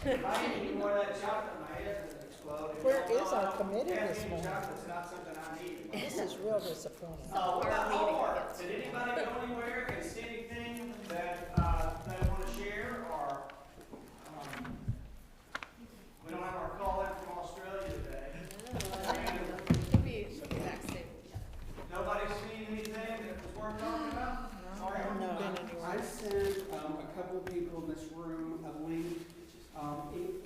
If I eat any more of that chocolate, my head's gonna explode. If Where you don't is know, our committee this caffeine morning? chocolate's not something I need. This is real disappointing. What Our about meeting homework? gets- Did anybody go anywhere and see anything that, they wanna share, or, we don't have our call in from Australia today. She'll be back soon. Nobody's seen anything that was worth talking about? Sorry, I haven't I'm been anywhere. I sent a couple of people in this room a link.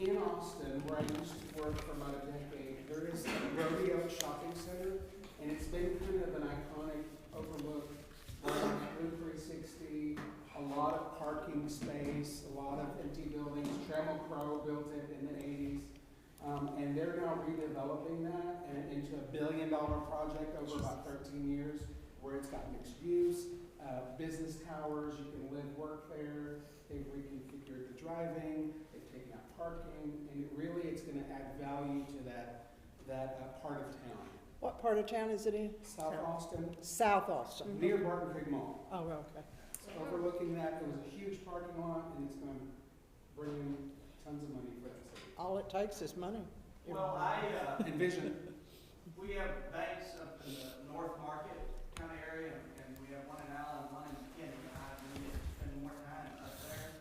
In Austin, where I used to work for about a decade, there is a Rodeo Shopping Center, and it's been kind of an iconic overlook. Route 360, a lot of parking space, a lot of empty buildings. Trammell Crow built it in the 80s. And they're now redeveloping that into a $1 billion project over about 13 years, where it's got mixed use, business towers, you can live, work there. They've reconfigured the driving, they've taken out parking, and it's gonna add value to that part of town. What part of town is it in? South Austin, South Austin. near Barton Creek Mall. Oh, okay. Overlooking that, it was a huge parking lot, and it's gonna bring in tons of money for that city. All it takes is money. Well, And vision. we have banks up in the North Market kind of area, and we have one in Allen, one in McKinney. I've been spending more time up there.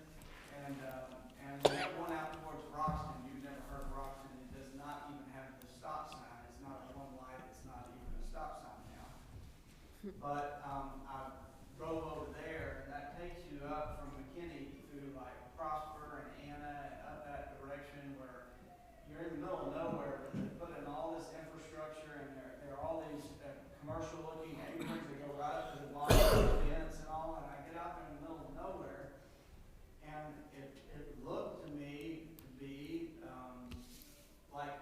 And we have one out towards Broxton. You've never heard of Broxton. It does not even have the stop sign. It's not a one light. It's not even a stop sign now. But I drove over there, and that takes you up from McKinney through like Prosper and Anna and up that direction where you're in the middle of nowhere, but they put in all this infrastructure, and there are all these commercial looking aprons that go right up to the line of fence and all, and I get out there in the middle of nowhere, and it looked to me to be like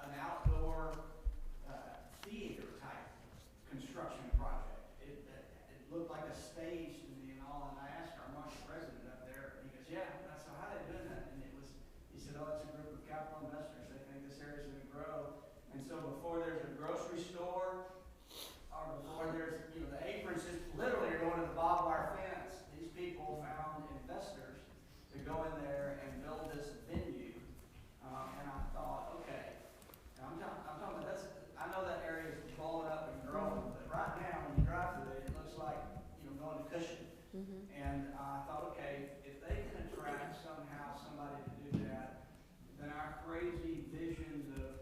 an outdoor theater type construction project. It looked like a stage to me and all, and I asked our market president up there, and he goes, yeah, and I said, how are they doing that? And he said, oh, it's a group of capital investors. They think this area's gonna grow. And so before there's a grocery store, or before there's, the aprons just literally are going to the barbed wire fence. These people found investors to go in there and build this venue. And I thought, okay, now I'm talking about I know that area is blowing up and growing, but right now when you drive through it, it looks like, going to Cushing. And I thought, okay, if they can attract somehow somebody to do that, then our crazy visions of,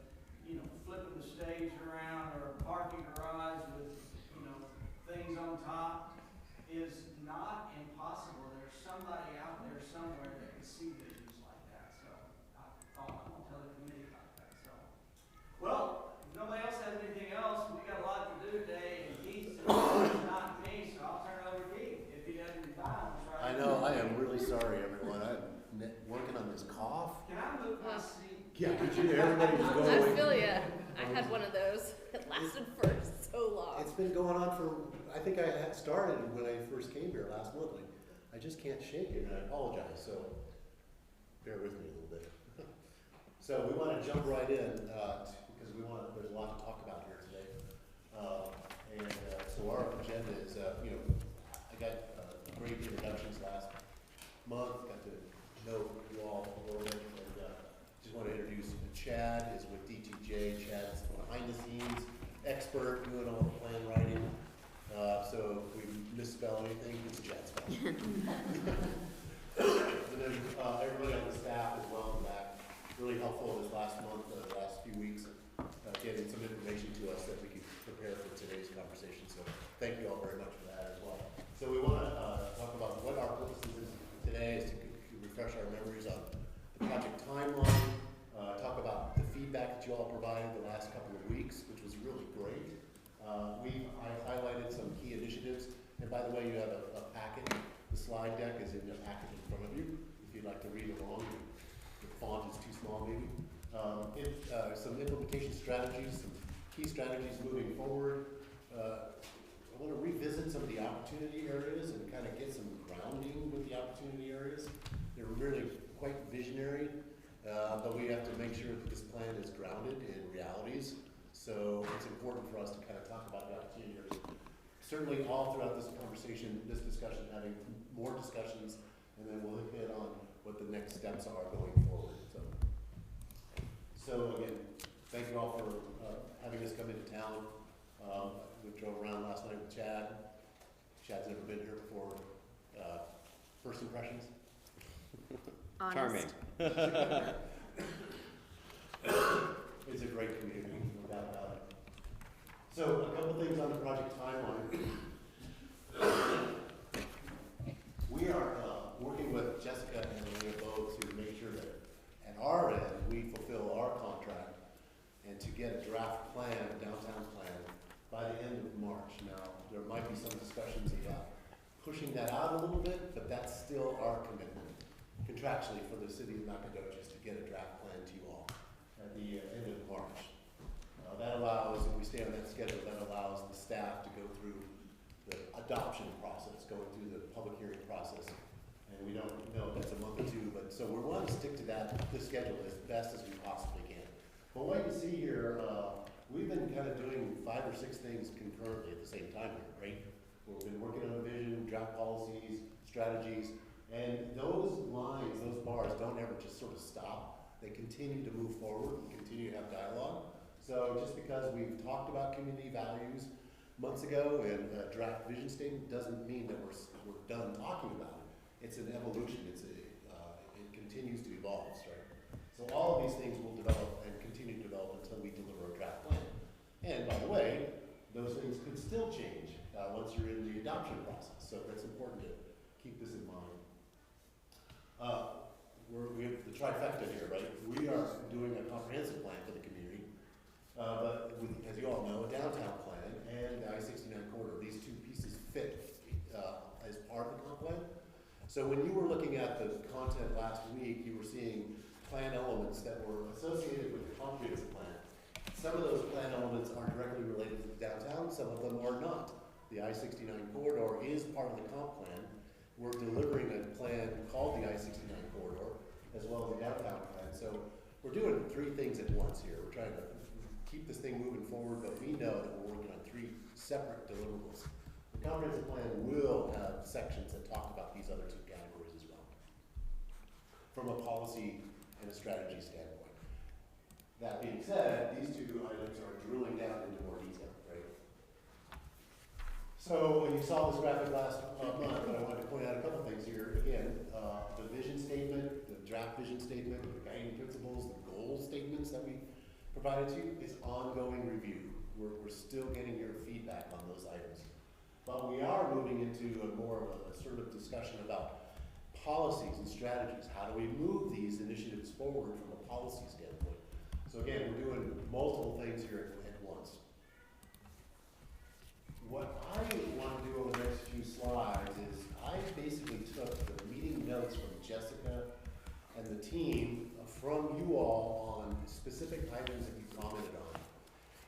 flipping the stage around or a parking garage with, things on top is not impossible. There's somebody out there somewhere that can see visions like that. So I thought, I'm going to tell the committee about that. So, well, if nobody else has anything else, we got a lot to do today, and Keith's not me, so I'll turn it over to Keith if he doesn't find us right. I know, I am really sorry, everyone. I'm working on this cough. Can I move my seat? Yeah, could you, everybody just go I away? feel ya. I had one of those. It lasted for so long. It's been going on for, I think I had started when I first came here last month. I just can't shake it, and I apologize, so bear with me a little bit. So we want to jump right in, because there's a lot to talk about here today. So our agenda is, I got great introductions last month, got to know you all a little bit, and just want to introduce Chad is with DTJ. Chad's behind the scenes expert doing all the plan writing. So if we misspell anything, it's Chad's fault. And then everybody on the staff as well in the back, really helpful this last month, the last few weeks, getting some information to us that we could prepare for today's conversation. So thank you all very much for that as well. So we want to talk about what our purposes is today is to refresh our memories on the project timeline, talk about the feedback that you all provided the last couple of weeks, which was really great. I highlighted some key initiatives, and by the way, you have a packet. The slide deck is in the packet in front of you. If you'd like to read along, the font is too small maybe. Some implementation strategies, some key strategies moving forward. I want to revisit some of the opportunity areas and kind of get some grounding with the opportunity areas. They're really quite visionary, but we have to make sure that this plan is grounded in realities. So it's important for us to kind of talk about the opportunity areas. Certainly all throughout this conversation, this discussion, having more discussions, and then we'll hit on what the next steps are going forward. So So again, thank you all for having us come into town. We drove around last night with Chad. Chad's never been here before. First impressions? Honest. It's a great community, no doubt about it. So a couple things on the project timeline. We are working with Jessica and Elena both to make sure that at our end, we fulfill our contract and to get a draft plan, a downtown plan, by the end of March. Now, there might be some discussions about pushing that out a little bit, but that's still our commitment contractually for the city of Nacogdoches to get a draft plan to you all at the end of March. That allows, if we stay on that schedule, that allows the staff to go through the adoption process, going through the public hearing process. And we don't know if that's a month or two, but so we're wanting to stick to that, the schedule as best as we possibly can. But what you see here, we've been kind of doing 5 or 6 things concurrently at the same time here, right? We've been working on a vision, draft policies, strategies, and those lines, those bars don't ever just sort of stop. They continue to move forward and continue to have dialogue. So just because we've talked about community values months ago and a draft vision statement doesn't mean that we're done talking about it. It's an evolution. It continues to evolve, right? So all of these things will develop and continue to develop until we deliver a draft plan. And by the way, those things could still change once you're in the adoption process. So that's important to keep this in mind. We have the trifecta here, right? We are doing a comprehensive plan for the community, but with, as you all know, a downtown plan and the I-69 corridor. These two pieces fit as part of the comp plan. So when you were looking at the content last week, you were seeing plan elements that were associated with the comprehensive plan. Some of those plan elements are directly related to the downtown, some of them are not. The I-69 corridor is part of the comp plan. We're delivering a plan called the I-69 corridor, as well as the downtown plan. So we're doing 3 things at once here. We're trying to keep this thing moving forward, but we know that we're working on 3 separate deliverables. The comprehensive plan will have sections that talk about these other 2 categories as well, from a policy and a strategy standpoint. That being said, these 2 items are drilling down into more detail, right? So when you saw this graphic last month, I wanted to point out a couple things here. Again, the vision statement, the draft vision statement, the guiding principles, the goal statements that we provided to you is ongoing review. We're still getting your feedback on those items. But we are moving into a more of a sort of discussion about policies and strategies. How do we move these initiatives forward from a policy standpoint? So again, we're doing multiple things here at once. What I want to do over the next few slides is I basically took the meeting notes from Jessica and the team from you all on specific items that you commented on.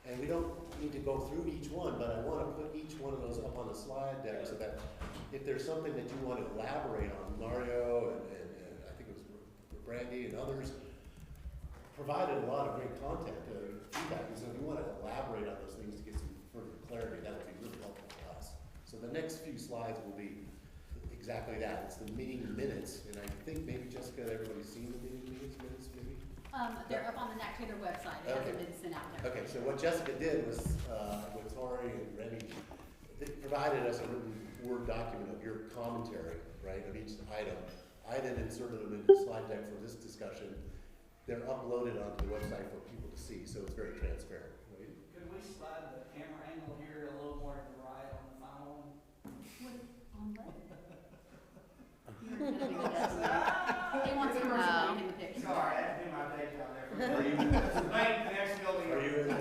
And we don't need to go through each one, but I want to put each one of those up on a slide deck so that if there's something that you want to elaborate on, Mario and I think it was Brandy and others provided a lot of great content, feedback. And so if you want to elaborate on those things to get some further clarity, that would be really helpful to us. So the next few slides will be exactly that. It's the meeting minutes, and I think maybe Jessica, everybody's seen the meeting minutes maybe? They're up on the NACTator website. It hasn't been sent out yet. Okay, so what Jessica did was, with Tori and Remy, they provided us a written Word document of your commentary, right, of each item. I then inserted them into the slide deck for this discussion. They're uploaded onto the website for people to see, so it's very transparent. Right? Could we slide the camera angle here a little more to the right on the final one? On what? He wants a person No. in the picture. Sorry, I had to do my day job there. Right, the next building. Are you in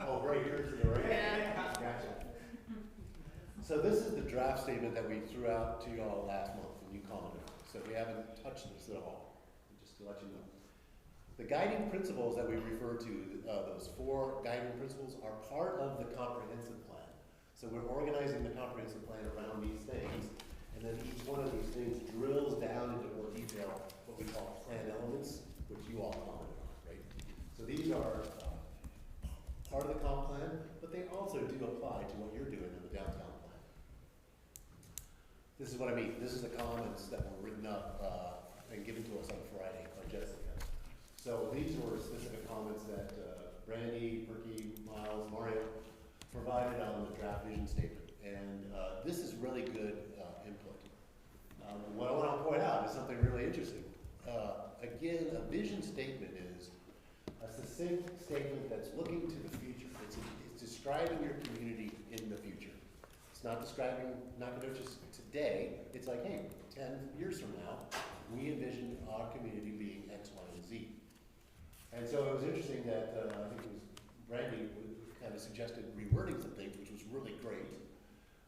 oh, right here to the right? Yeah. Gotcha. So this is the draft statement that we threw out to you all last month and you commented on. So we haven't touched this at all, just to let you know. The guiding principles that we refer to, those 4 guiding principles, are part of the comprehensive plan. So we're organizing the comprehensive plan around these things, and then each one of these things drills down into more detail, what we call plan elements, which you all commented on, right? So these are part of the comp plan, but they also do apply to what you're doing in the downtown plan. This is what I mean. This is the comments that were written up and given to us on Friday by Jessica. So these were Randy, Perky, Miles, Mario provided on the draft vision statement. And this is really good input. What I want to point out is something really interesting. Again, a vision statement is a succinct statement that's looking to the future. It's describing your community in the future. It's not describing, not going to just today. It's like, hey, 10 years from now, we envision our community being X, Y, and Z. And so it was interesting that I think it was Randy who kind of suggested rewording some things, which was really great.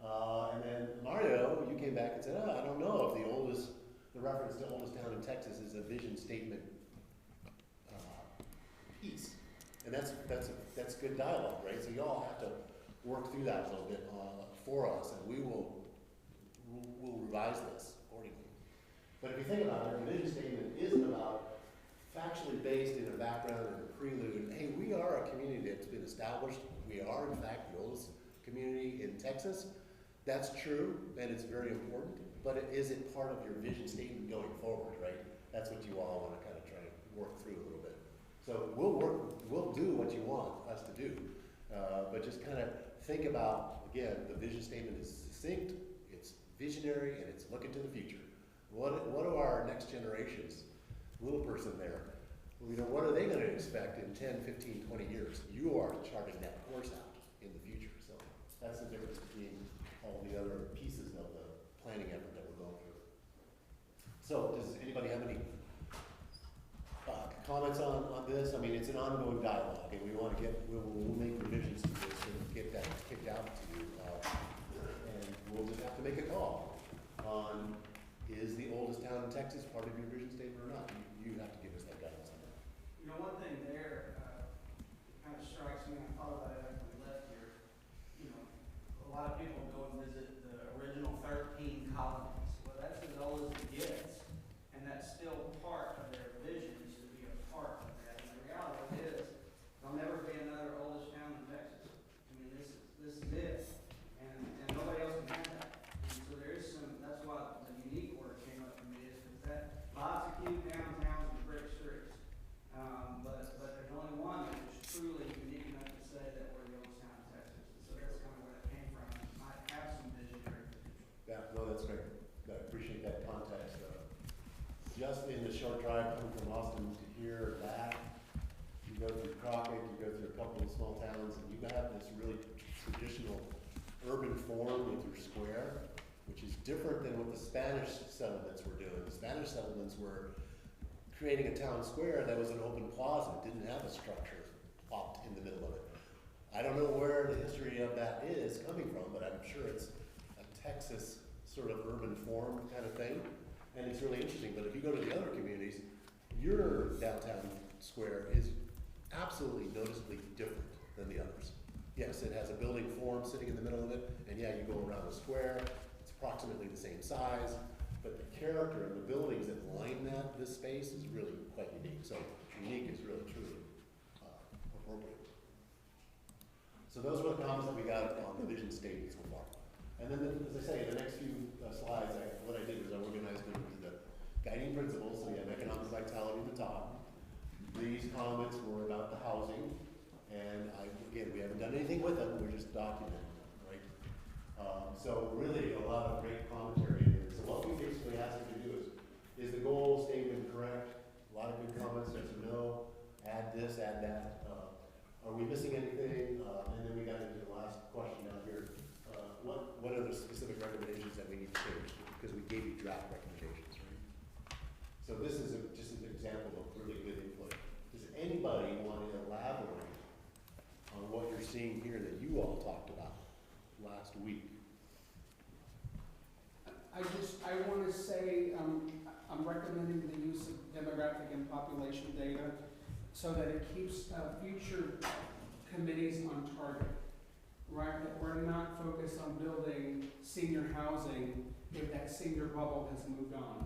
And then Mario, you came back and said, I don't know if the reference to oldest town in Texas is a vision statement piece. And that's good dialogue, right? So you all have to work through that a little bit for us, and we'll revise this accordingly. But if you think about it, the vision statement isn't about factually based in a background and a prelude. Hey, we are a community that's been established. We are, in fact, the oldest community in Texas. That's true, and it's very important, but is it part of your vision statement going forward, right? That's what you all want to kind of try to work through a little bit. So we'll do what you want us to do, but just kind of think about, again, the vision statement is succinct, it's visionary, and it's looking to the future. What do our next generations, little person there, what are they going to expect in 10, 15, 20 years? You are charting that course out in the future, so that's the difference between all the other pieces of the planning effort that we're going through. So, does anybody have any comments on this? I mean, it's an ongoing dialogue, and we'll make revisions to this and get that kicked out to you, and we'll just have to make a call on, is the oldest town in Texas part of your vision statement or not? You have to give us that guidance on that. You know, one thing there, kind of strikes me, I thought about it after we left here. You know, a lot of people go and visit the original 13 colonies. Well, that's as old as it gets, and that's still part of their vision, is to be a part of that. And the reality is, there'll never be another oldest town in Texas. I mean, this is it, and nobody else can have that. And so there is some, that's why the unique word came up for me, is that lots of cute downtowns and brick streets. But there's only one that is truly unique enough to say that we're the oldest town in Texas. And so that's kind of where that came from. It might have some visionary potential. Yeah, no, that's great. I appreciate that context. Just in the short drive coming from Austin to hear that, you go through Crockett, you go through a couple of small towns, and you have this really traditional urban form with your square, which is different than what the Spanish settlements were doing. The Spanish settlements were creating a town square that was an open plaza, didn't have a structure popped in the middle of it. I don't know where the history of that is coming from, but I'm sure it's a Texas sort of urban form kind of thing, and it's really interesting. But if you go to the other communities, your downtown square is absolutely noticeably different than the others. Yes, it has a building form sitting in the middle of it, and yeah, you go around the square, it's approximately the same size, but the character of the buildings that line this space is really quite unique. So unique is really truly appropriate. So those were the comments that we got on the vision statement so far. And then, as I say, the next few slides, what I did was I organized them into the guiding principles. So we have economic vitality at the top. These comments were about the housing, and again, we haven't done anything with them. We're just documenting them, right? So really, a lot of great commentary in here. So what we basically asked you to do is the goal statement correct? A lot of good comments. There's a no. Add this, add that. Are we missing anything? And then we got into the last question down here. What are the specific recommendations that we need to change? Because we gave you draft recommendations, right? So this is just an example of really good input. Does anybody want to elaborate on what you're seeing here that you all talked about last week? I want to say, I'm recommending the use of demographic and population data so that it keeps future committees on target. Right, that we're not focused on building senior housing if that senior bubble has moved on.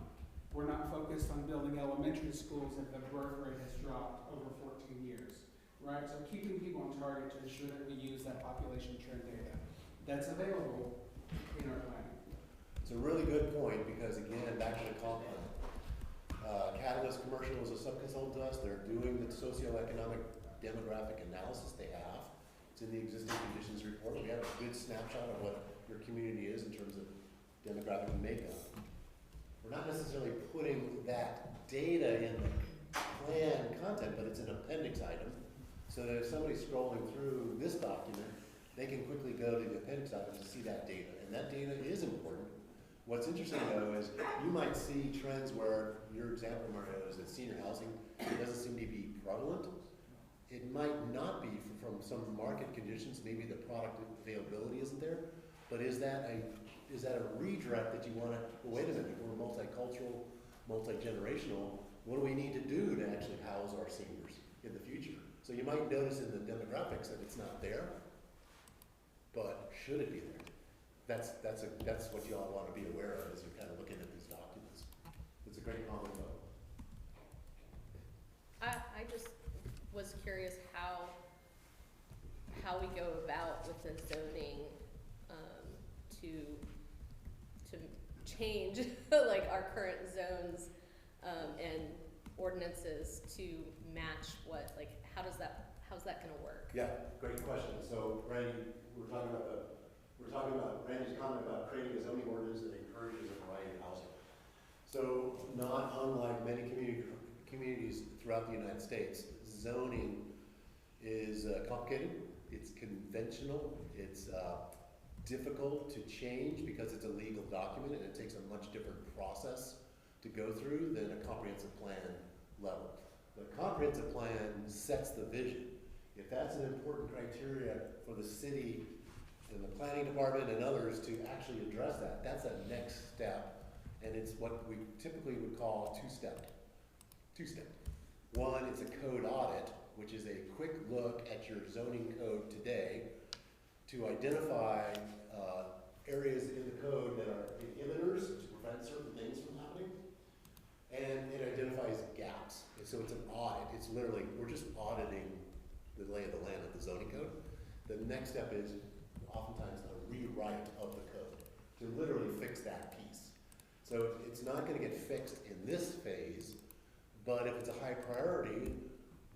We're not focused on building elementary schools if the birth rate has dropped over 14 years. Right, so keeping people on target to ensure that we use that population trend data that's available in our planning. It's a really good point because, again, back to the comp Catalyst Commercial is a subconsultant to us. They're doing the socioeconomic demographic analysis they have. It's in the existing conditions report. We have a good snapshot of what your community is in terms of demographic makeup. We're not necessarily putting that data in the plan content, but it's an appendix item, so that if somebody's scrolling through this document, they can quickly go to the appendix item to see that data, and that data is important. What's interesting though is you might see trends where your example, Mario, is that senior housing doesn't seem to be prevalent. It might not be from some market conditions, maybe the product availability isn't there, but is that a redirect that you want to, well, wait a minute, we're multicultural, multi-generational, what do we need to do to actually house our seniors in the future? So you might notice in the demographics that it's not there, but should it be there? That's what you all want to be aware of as you're kind of looking at these documents. It's a great comment though. I just was curious how we go about with the zoning, to change like our current zones, and ordinances to match what, like, how's that gonna work? Yeah, great question. So Randy, we're talking about Randy's comment about creating a zoning ordinance that encourages a variety of housing. So not unlike many communities throughout the United States, zoning is complicated, it's conventional, it's difficult to change because it's a legal document and it takes a much different process to go through than a comprehensive plan level. The comprehensive plan sets the vision. If that's an important criteria for the city and the planning department and others to actually address that, that's a next step, and it's what we typically would call two-step. One is a code audit, which is a quick look at your zoning code today to identify areas in the code that are inhibitors to prevent certain things from happening, and it identifies gaps. And so it's an audit. It's literally, we're just auditing the lay of the land of the zoning code. The next step is oftentimes a rewrite of the code to literally fix that piece. So it's not going to get fixed in this phase, but if it's a high priority,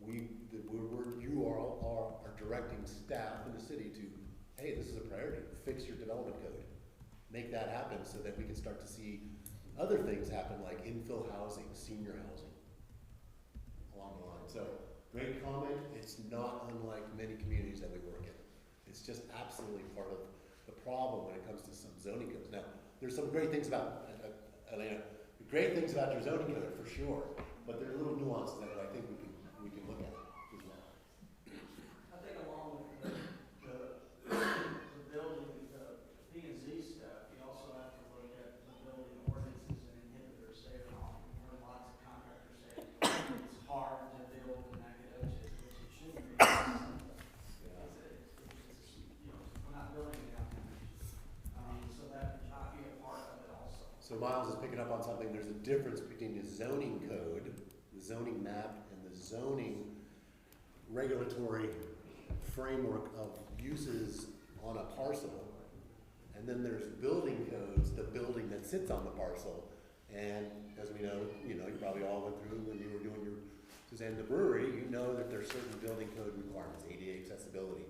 you all are directing staff in the city to, hey, this is a priority, fix your development code. Make that happen so that we can start to see other things happen like infill housing, senior housing, along the line. So great comment. It's not unlike many communities that we work in. It's just absolutely part of the problem when it comes to some zoning codes. Now, there's some great things about, Elena, great things about your zoning code for sure, but there are little nuances that I think we can look at as well. I think along with the building, the P and Z stuff, you also have to look at the building ordinances and inhibitors there. We heard lots of contractors say it's hard to build in Nacogdoches, which it shouldn't be. We're not building it downtown. So that ought to be a part of it also. So Miles is picking up on something. There's a difference between the zoning code, the zoning map, and the zoning regulatory framework of uses on a parcel. And then there's building codes, the building that sits on the parcel. And as we know, you probably all went through when you were doing your Suzanne the Brewery, you know that there's certain building code requirements, ADA accessibility,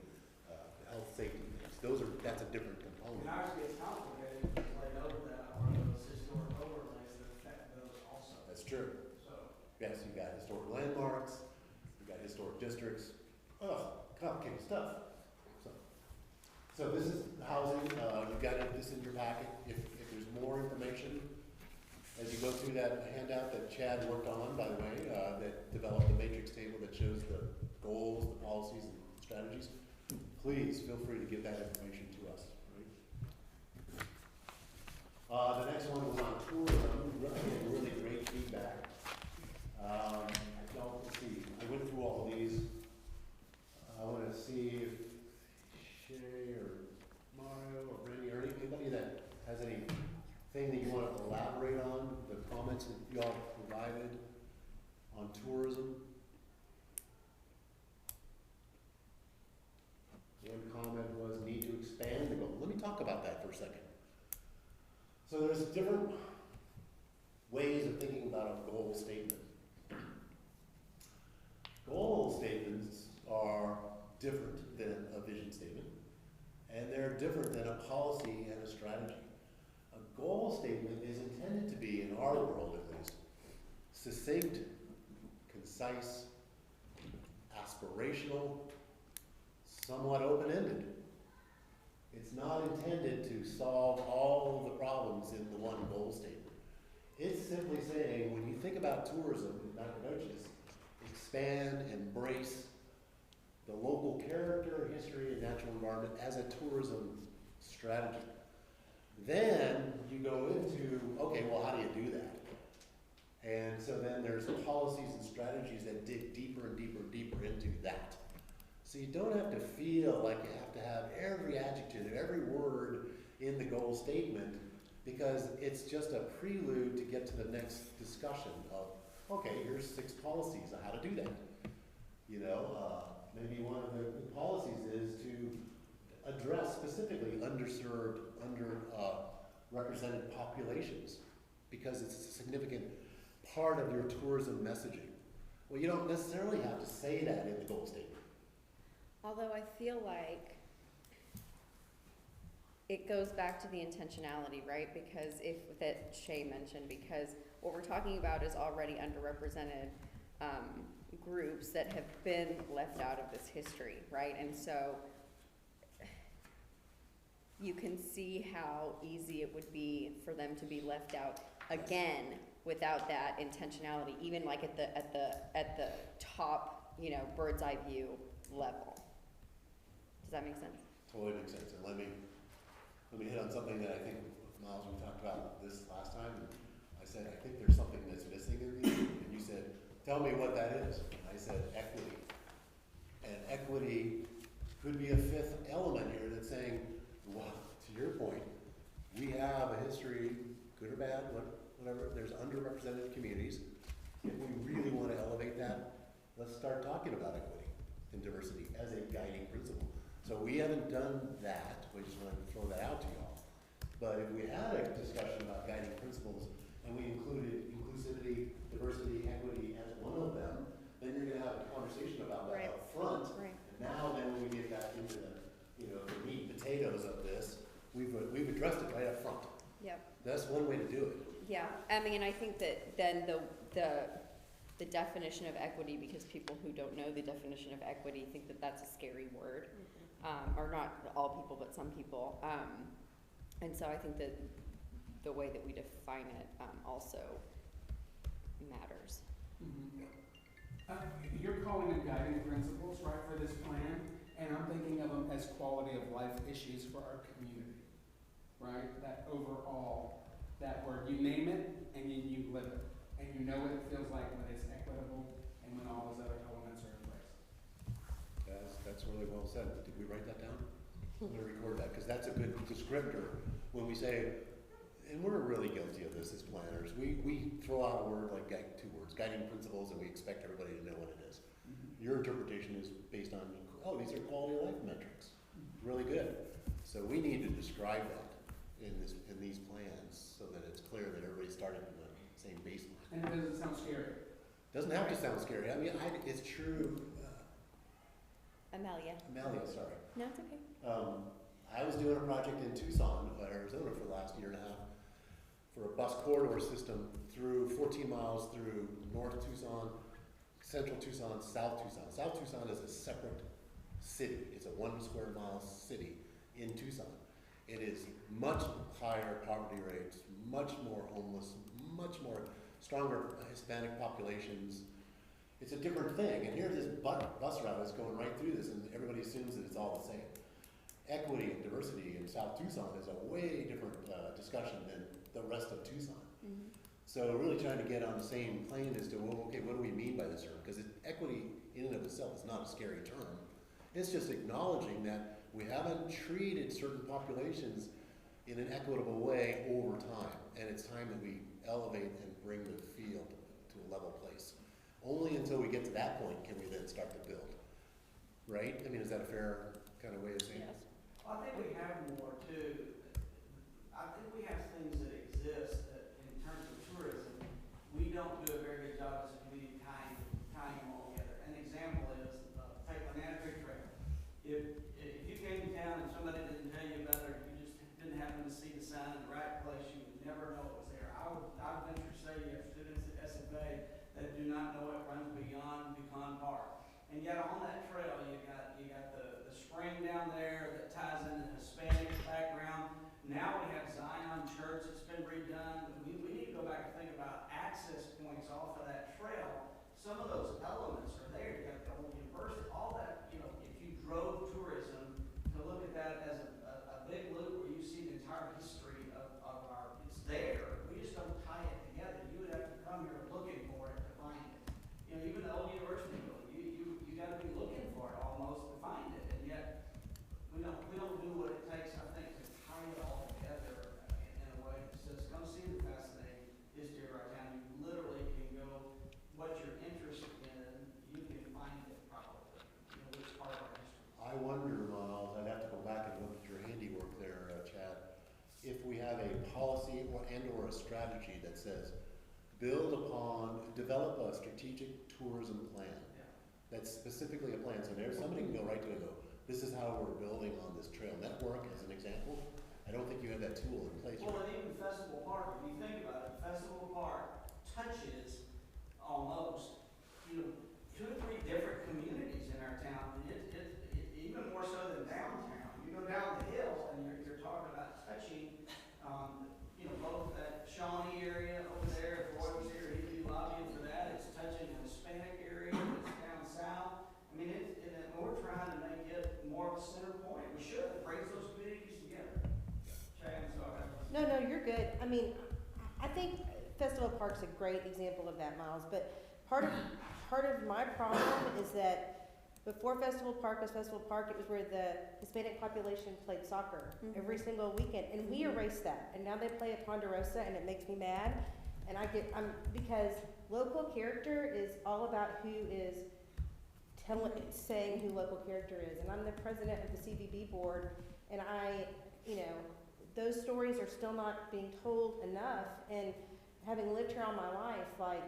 health, safety things. That's a different component. And ours gets complicated because like over that are those historic overlays that affect those also. That's true. So Yes, you've got historic landmarks, you've got historic districts. Complicated stuff. So this is housing. You've got this in your packet. If there's more information, as you go through that handout that Chad worked on, by the way, that developed the matrix table that shows the goals, the policies, and strategies, please feel free to give that information to us. Right? The next one was on tourism. Really great feedback. Let's see. I went through all of these. I want to see if Shay or Mario or Randy or anybody that has anything that you want to elaborate on, the comments that you all provided on tourism. One comment was need to expand the goal. Let me talk about that for a second. So there's different ways of thinking about a goal statement. Goal statements concise, aspirational, somewhat open-ended. It's not intended to solve all of the problems in the one goal statement. It's simply saying, when you think about tourism in Nacogdoches, expand, embrace the local character, history, and natural environment as a tourism strategy. Then you go into, okay, well, how do you do that? And so then there's policies and strategies that dig deeper and deeper and deeper into that. So you don't have to feel like you have to have every adjective, every word in the goal statement, because it's just a prelude to get to the next discussion of, okay, here's 6 policies on how to do that. You know, maybe one of the policies is to address specifically underserved, underrepresented populations, because it's a significant part of your tourism messaging. Well, you don't necessarily have to say that in the goal statement. Although I feel like it goes back to the intentionality, right? Because that Shay mentioned, because what we're talking about is already underrepresented groups that have been left out of this history, right? And so you can see how easy it would be for them to be left out again without that intentionality, even like at the top, you know, bird's eye view level. Does that make sense? Totally makes sense. And let me hit on something that I think, Miles, we talked about this last time. And I said, I think there's something that's missing in these. And you said, tell me what that is. And I said, equity. And equity could be a 5th element here that's saying, well, to your point, we have a history, good or bad, whatever, there's underrepresented communities. If we really want to elevate that, let's start talking about equity and diversity as a guiding principle. So we haven't done that, we just wanted to throw that out to y'all. But if we had a discussion about guiding principles and we included inclusivity, diversity, equity as one of them, then you're gonna have a conversation about that Right. up front. Right. And now then when we get back into the, you know, the meat and potatoes of this, we've addressed it right up front. Yep. That's one way to do it. Yeah, I mean, I think that then the definition of equity, because people who don't know the definition of equity think that that's a scary word, or not all people, but some people. And so I think that the way that we define it also matters. You're calling them guiding principles, right, for this plan, and I'm thinking of them as quality of life issues for our community, right? That overall, that word, you name it and you live it, and you know what it feels like when it's equitable and when all those other elements are in place. That's really well said. Did we write that down? I'm gonna record that, because that's a good descriptor when we say, and we're really guilty of this as planners, we throw out a word like 2 words, guiding principles, and we expect everybody to know what it is. Your interpretation is based on, oh, these are quality of life metrics. Really good. So we need to describe that in these plans so that it's clear that everybody's starting from the same baseline. And it doesn't sound scary. Doesn't have to sound scary. I mean, it's true. Amelia. Sorry. No, it's okay. I was doing a project in Tucson, Arizona for the last year and a half for a bus corridor system through 14 miles through North Tucson, Central Tucson, South Tucson. South Tucson is a separate city. It's a 1 square mile city in Tucson. It is much higher poverty rates, much more homeless, much more stronger Hispanic populations. It's a different thing. And here's this bus route that's going right through this, and everybody assumes that it's all the same. Equity and diversity in South Tucson is a way different discussion than the rest of Tucson. Mm-hmm. So really trying to get on the same plane as to, well, okay, what do we mean by this term? Because equity in and of itself is not a scary term. It's just acknowledging that we haven't treated certain populations in an equitable way over time. And it's time that we elevate and bring the field to a level place. Only until we get to that point can we then start to build. Right? I mean, is that a fair kind of way of saying it? Yes. I think we have more too. I think we have things that exist that in terms of tourism, we don't do a very good job as a community tying them all together. An example is, take Banana Creek Trail. If you came to town and somebody didn't tell you about it, or you just didn't happen to see the sign in the right place, you would never know it was there. I would venture to say you have students at SFA that do not know it runs beyond And yet on that trail, you got the spring down there that ties in the Hispanic background. Now we have Zion Church that's been redone. We need to go back and think about access points off of that trail. Some of those elements are there. You got the old university, all that, you know, if you drove tourism to look at that as a big loop where you see the entire history of our, it's there. We just don't tie it together. You would have to come here looking for it to find it. You know, even the old university building, you gotta be looking for it almost to find it. And yet, we don't do what it takes, I think, to tie it all together in a way that says, come see the fascinating history of our town. You literally can go, what you're interested in, you can find it probably, you know, which part of our history. I wonder, Miles, I'd have to go back and look at your handiwork there, Chad, if we have a policy or a strategy that says, develop a strategic tourism plan. Yeah. That's specifically a plan, so there's somebody can go right to it and go, this is how we're building on this trail network, as an example. I don't think you have that tool in place. Well, and even Festival Park, if you think about it, Festival Park touches almost, you know, 2 or 3 different communities in our town, and it even more so than downtown. You go down the hill, and you're talking about touching, you know, both that Shawnee area over there, if Roy was here, he'd be lobbying for that. It's touching the Hispanic area, it's down south. I mean, we're trying to make it more of a center point. We should, it brings those communities together. Chad, I'm sorry. No, you're good. I mean, I think Festival Park's a great example of that, Miles, but part of my problem is that before Festival Park was Festival Park, it was where the Hispanic population played soccer every single weekend, and we erased that. And now they play at Ponderosa, and it makes me mad. And because local character is all about who is saying who local character is. And I'm the president of the CVB board, and those stories are still not being told enough. And having lived here all my life, like,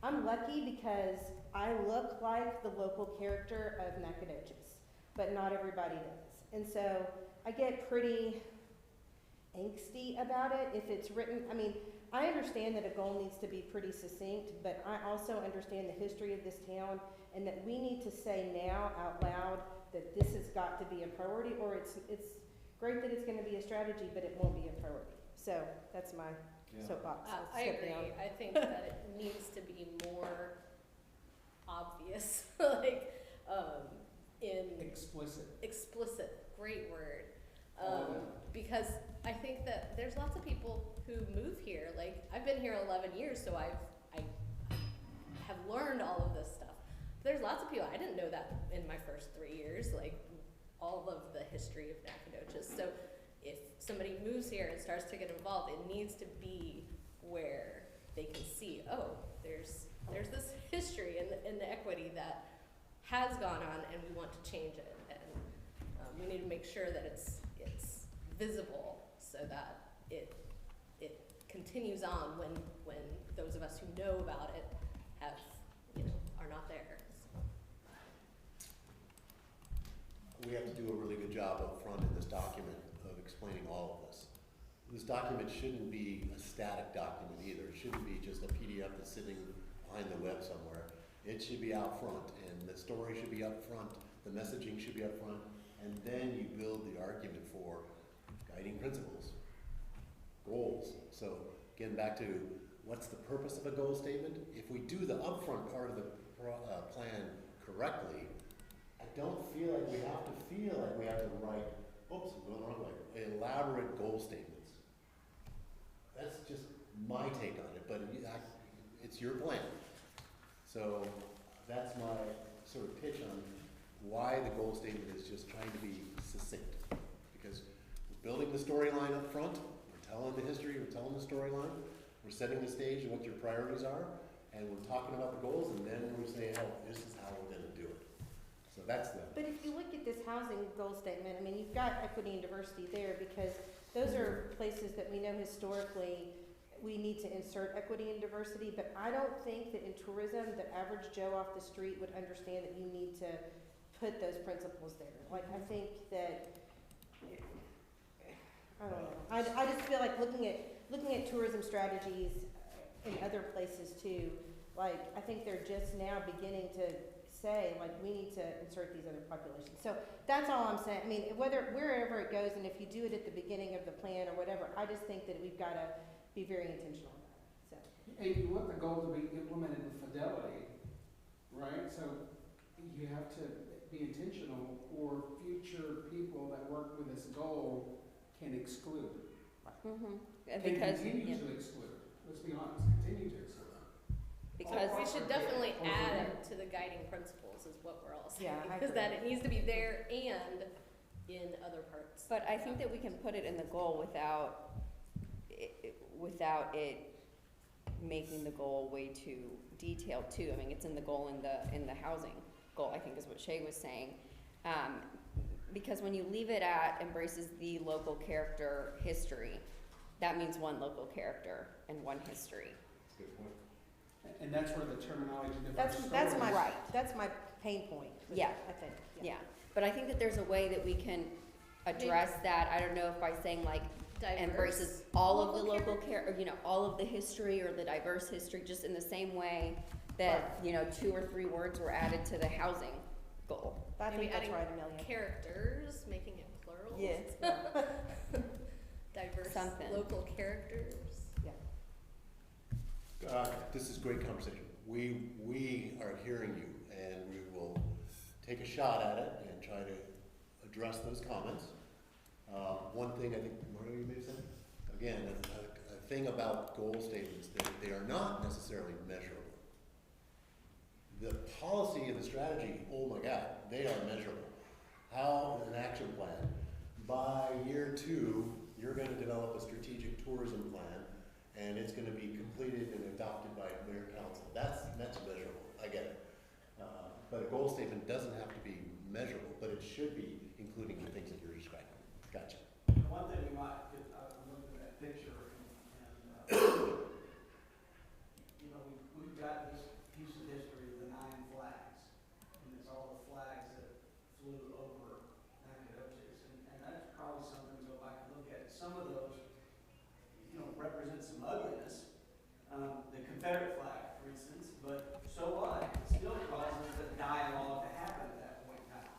I'm lucky because I look like the local character of Nacogdoches, but not everybody does. And so I get pretty angsty about it if it's written. I mean, I understand that a goal needs to be pretty succinct, but I also understand the history of this town and that we need to say now out loud that this has got to be a priority, or it's great that it's gonna be a strategy, but it won't be a priority. So that's my soapbox. I agree. I think that it needs to be more obvious, like, explicit, great word. Because I think that there's lots of people who move here. Like, I've been here 11 years, so I have learned all of this stuff. There's lots of people, I didn't know that in my first 3 years, like, all of the history of Nacogdoches. So if somebody moves here and starts to get involved, it needs to be where they can see, oh, there's this history and the equity that has gone on, and we want to change it. And we need to make sure that it's visible so that it continues on when those of us who know about it are not there. We have to do a really good job up front in this document of explaining all of this. This document shouldn't be a static document either. It shouldn't be just a PDF that's sitting behind the web somewhere. It should be out front, and the story should be up front, the messaging should be up front, and then you build the argument for guiding principles, goals. So getting back to what's the purpose of a goal statement? If we do the upfront part of the plan correctly, I don't feel like we have to write, oops, I'm going the wrong way, elaborate goal statements. That's just my take on it, but it's your plan. So that's my sort of pitch on why the goal statement is just trying to be succinct. Because we're building the storyline up front, we're telling the history, we're telling the storyline, we're setting the stage of what your priorities are, and we're talking about the goals, and then we're saying, oh, this is how we're gonna do it. So that's the. But if you look at this housing goal statement, I mean, you've got equity and diversity there because those are places that we know historically we need to insert equity and diversity, but I don't think that in tourism, the average Joe off the street would understand that you need to put those principles there. Like, I think that, I don't know. I just feel like looking at tourism strategies in other places too, like, I think they're just now beginning to say, like, we need to insert these other populations. So that's all I'm saying. I mean, wherever it goes, and if you do it at the beginning of the plan or whatever, I just think that we've got to be very intentional about it, so. And you want the goal to be implemented with fidelity, right? So you have to be intentional, or future people that work with this goal can exclude. Mhm. Can Because, continue yeah, to exclude. Let's be honest, continue to exclude. because, We should definitely add it to the guiding principles is what we're all saying. Yeah, I Is agree. that it needs to be there and in other parts. but I think that we can put it in the goal without it making the goal way too detailed too. I mean, it's in the goal in the housing goal, I think is what Shay was saying. Because when you leave it at embraces the local character history, that means one local character and one history. That's a good point. And that's where the terminology differs. That's my, Right. that's my pain point. with Yeah. it, I think, Yeah, but I think that there's a way that we can address that. I don't know if by saying like Diverse embraces all of the local character. or, all of the history or the diverse history, just in the same way that, 2 or 3 words were added to the housing goal. I Maybe think that's adding right, Amelia. Characters, making it plural. Yes. Diverse Something. local characters. This is great conversation. We are hearing you, and we will take a shot at it and try to address those comments. One thing I think, Mario, you may have said, again, a thing about goal statements, that they are not necessarily measurable. The policy and the strategy, oh my God, they are measurable. How an action plan, by year 2, you're gonna develop a strategic tourism plan, and it's gonna be completed and adopted by mayor council. That's measurable, I get it. But a goal statement doesn't have to be measurable, but it should be including the things that you're describing. Gotcha. One thing we might, I'm looking at that picture we've got this piece of history of the 9 flags, and it's all the flags that flew over Nacogdoches, and that's probably something to go back and look at. Some of those, represent some ugliness, the Confederate flag, for instance, but so what? It still causes the dialogue to happen at that point in time.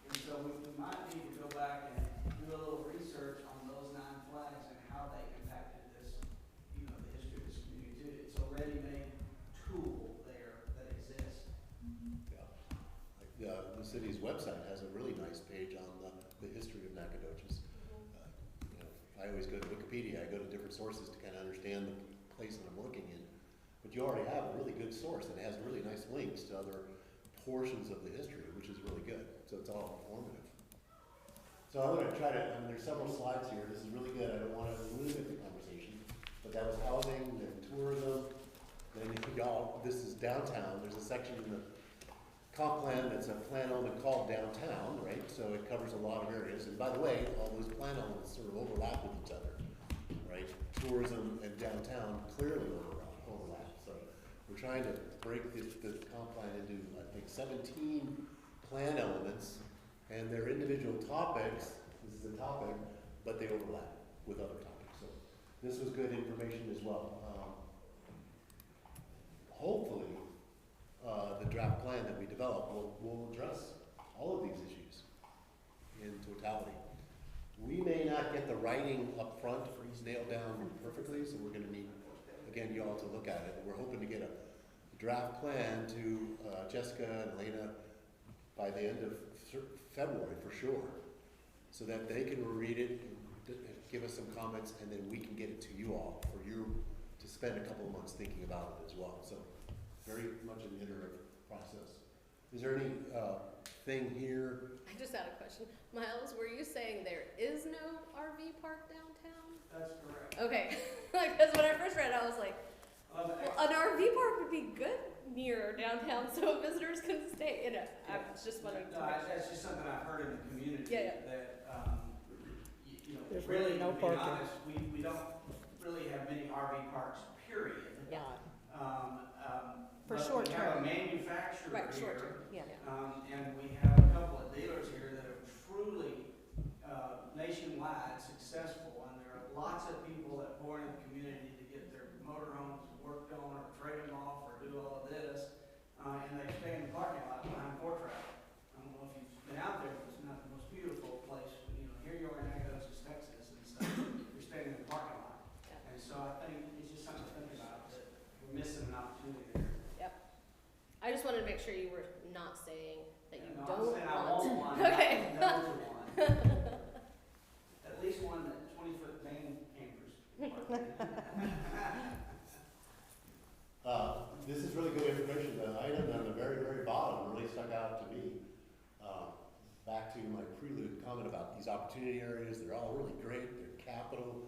And so we might need to go back and do a little research on those 9 flags and how they impacted this, the history of this community too. It's a ready-made tool there that exists. Yeah. Like the city's website has a really nice page on the history of Nacogdoches. I always go to Wikipedia, I go to different sources to kind of understand the place that I'm working in. But you already have a really good source that has really nice links to other portions of the history, which is really good. So it's all informative. So I'm going to try to, there's several slides here. This is really good. I don't want to limit the conversation. But that was housing, then tourism, then this is downtown. There's a section in the comp plan that's a plan element called downtown, right? So it covers a lot of areas. And by the way, all those plan elements sort of overlap with each other, right? Tourism and downtown clearly overlap. So we're trying to break the comp plan into, I think, 17 plan elements, and they're individual topics. This is a topic, but they overlap with other topics. So this was good information as well. Hopefully, the draft plan that we develop will address all of these issues in totality. We may not get the writing up front nailed down perfectly, so we're going to need, again, you all to look at it. We're hoping to get a draft plan to Jessica and Elena by the end of February for sure, so that they can read it, and give us some comments, and then we can get it to you all for you to spend a couple of months thinking about it as well. So very much an iterative process. Is there any thing here? I just had a question. Miles, were you saying there is no RV park downtown? That's correct. Okay, because when I first read it, I was like, well, an RV park would be good near downtown so visitors can stay. I was just wondering. No, that's just something I've heard in the community. Yeah. That, There's really, really no to be parking. honest, we don't really have many RV parks, period. Yeah. For But short we have a term. manufacturer Right, short here, term. Yeah. and we have a couple of dealers here that are truly nationwide successful, and there are lots of people that pour into the community to get their motorhomes worked on or trade them off or do all of this, and they stay in the parking lot behind we're not saying that you No, I'm don't saying I want want. one, Okay. I know to one. At least one that 20-foot van campers. This is really good information. The item on the very, very bottom really stuck out to me. Back to my prelude comment about these opportunity areas, they're all really great. They're capital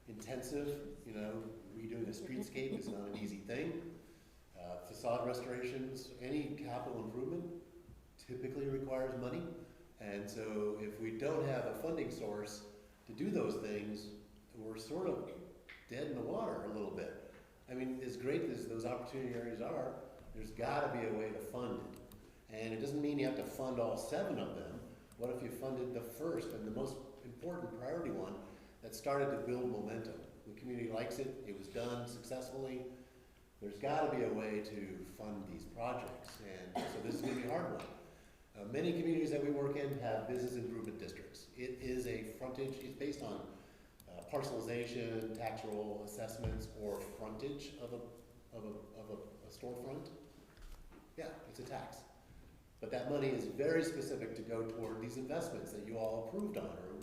intensive. You know, redoing a streetscape is not an easy thing. Facade restorations, any capital improvement typically requires money. And so if we don't have a funding source to do those things, we're sort of dead in the water a little bit. I mean, as great as those opportunity areas are, there's gotta be a way to fund it. And it doesn't mean you have to fund all 7 of them. What if you funded the first and the most important priority one that started to build momentum? The community likes it, it was done successfully. There's gotta be a way to fund these projects, and so this is gonna be a hard one. Many communities that we work in have business improvement districts. It is a frontage, it's based on parcelization, tax roll assessments, or frontage of a storefront. Yeah, it's a tax. But that money is very specific to go toward these investments that you all approved on or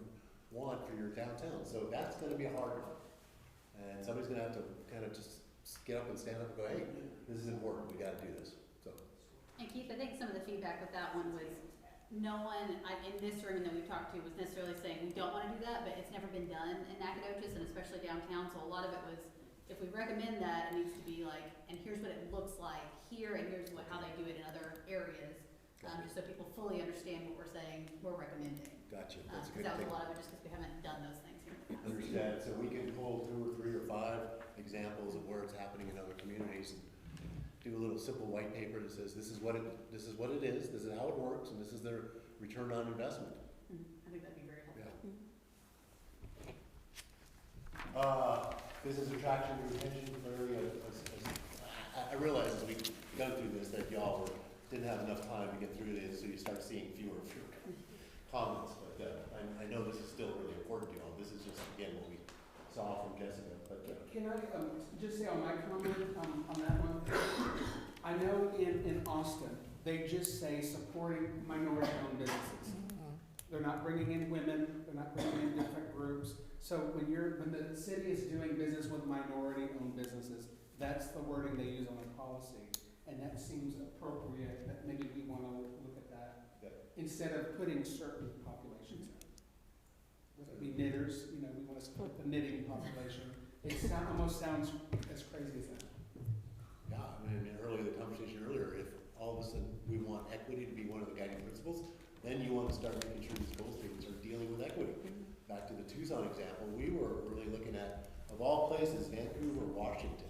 want for your downtown. So that's gonna be a hard one. And somebody's gonna have to kind of just get up and stand up and go, hey, this is important, we gotta do this. So. And Keith, I think some of the feedback with that one was, no one in this room that we talked to was necessarily saying we don't want to do that, but it's never been done in Nacogdoches and especially downtown. So a lot of it was, if we recommend that, it needs to be like, and here's what it looks like here, and here's how they do it in other areas, just so people fully understand what we're saying, we're recommending. Gotcha. That's a good That was thing. a lot of it just because we haven't done those things here. in the past. Understand. So we can pull 2 or 3 or 5 examples of where it's happening in other communities and do a little simple white paper that says this is what it is, this is how it works, and this is their return on investment. I think that'd be very helpful. Yeah. Business attraction and retention, clearly, I realize as we go through this that y'all didn't have enough time to get through this, so you start seeing fewer and fewer comments, but I know this is still really important to y'all. This is just, again, what we saw from Jessica. But Can I just say on my comment on that one? I know in Austin, they just say supporting minority-owned businesses. They're not bringing in women, they're not bringing in different groups. So when the city is doing business with minority-owned businesses, that's the wording they use on the policy. And that seems appropriate, that maybe we want to look at that instead of putting certain populations in. Whether it be knitters, you know, we want to support the knitting population. It almost sounds as crazy as that. yeah, I mean, the conversation earlier, if all of a sudden we want equity to be one of the guiding principles, then you want to start making sure these goal statements are dealing with equity. Back to the Tucson example, we were really looking at, of all places, Vancouver, Washington.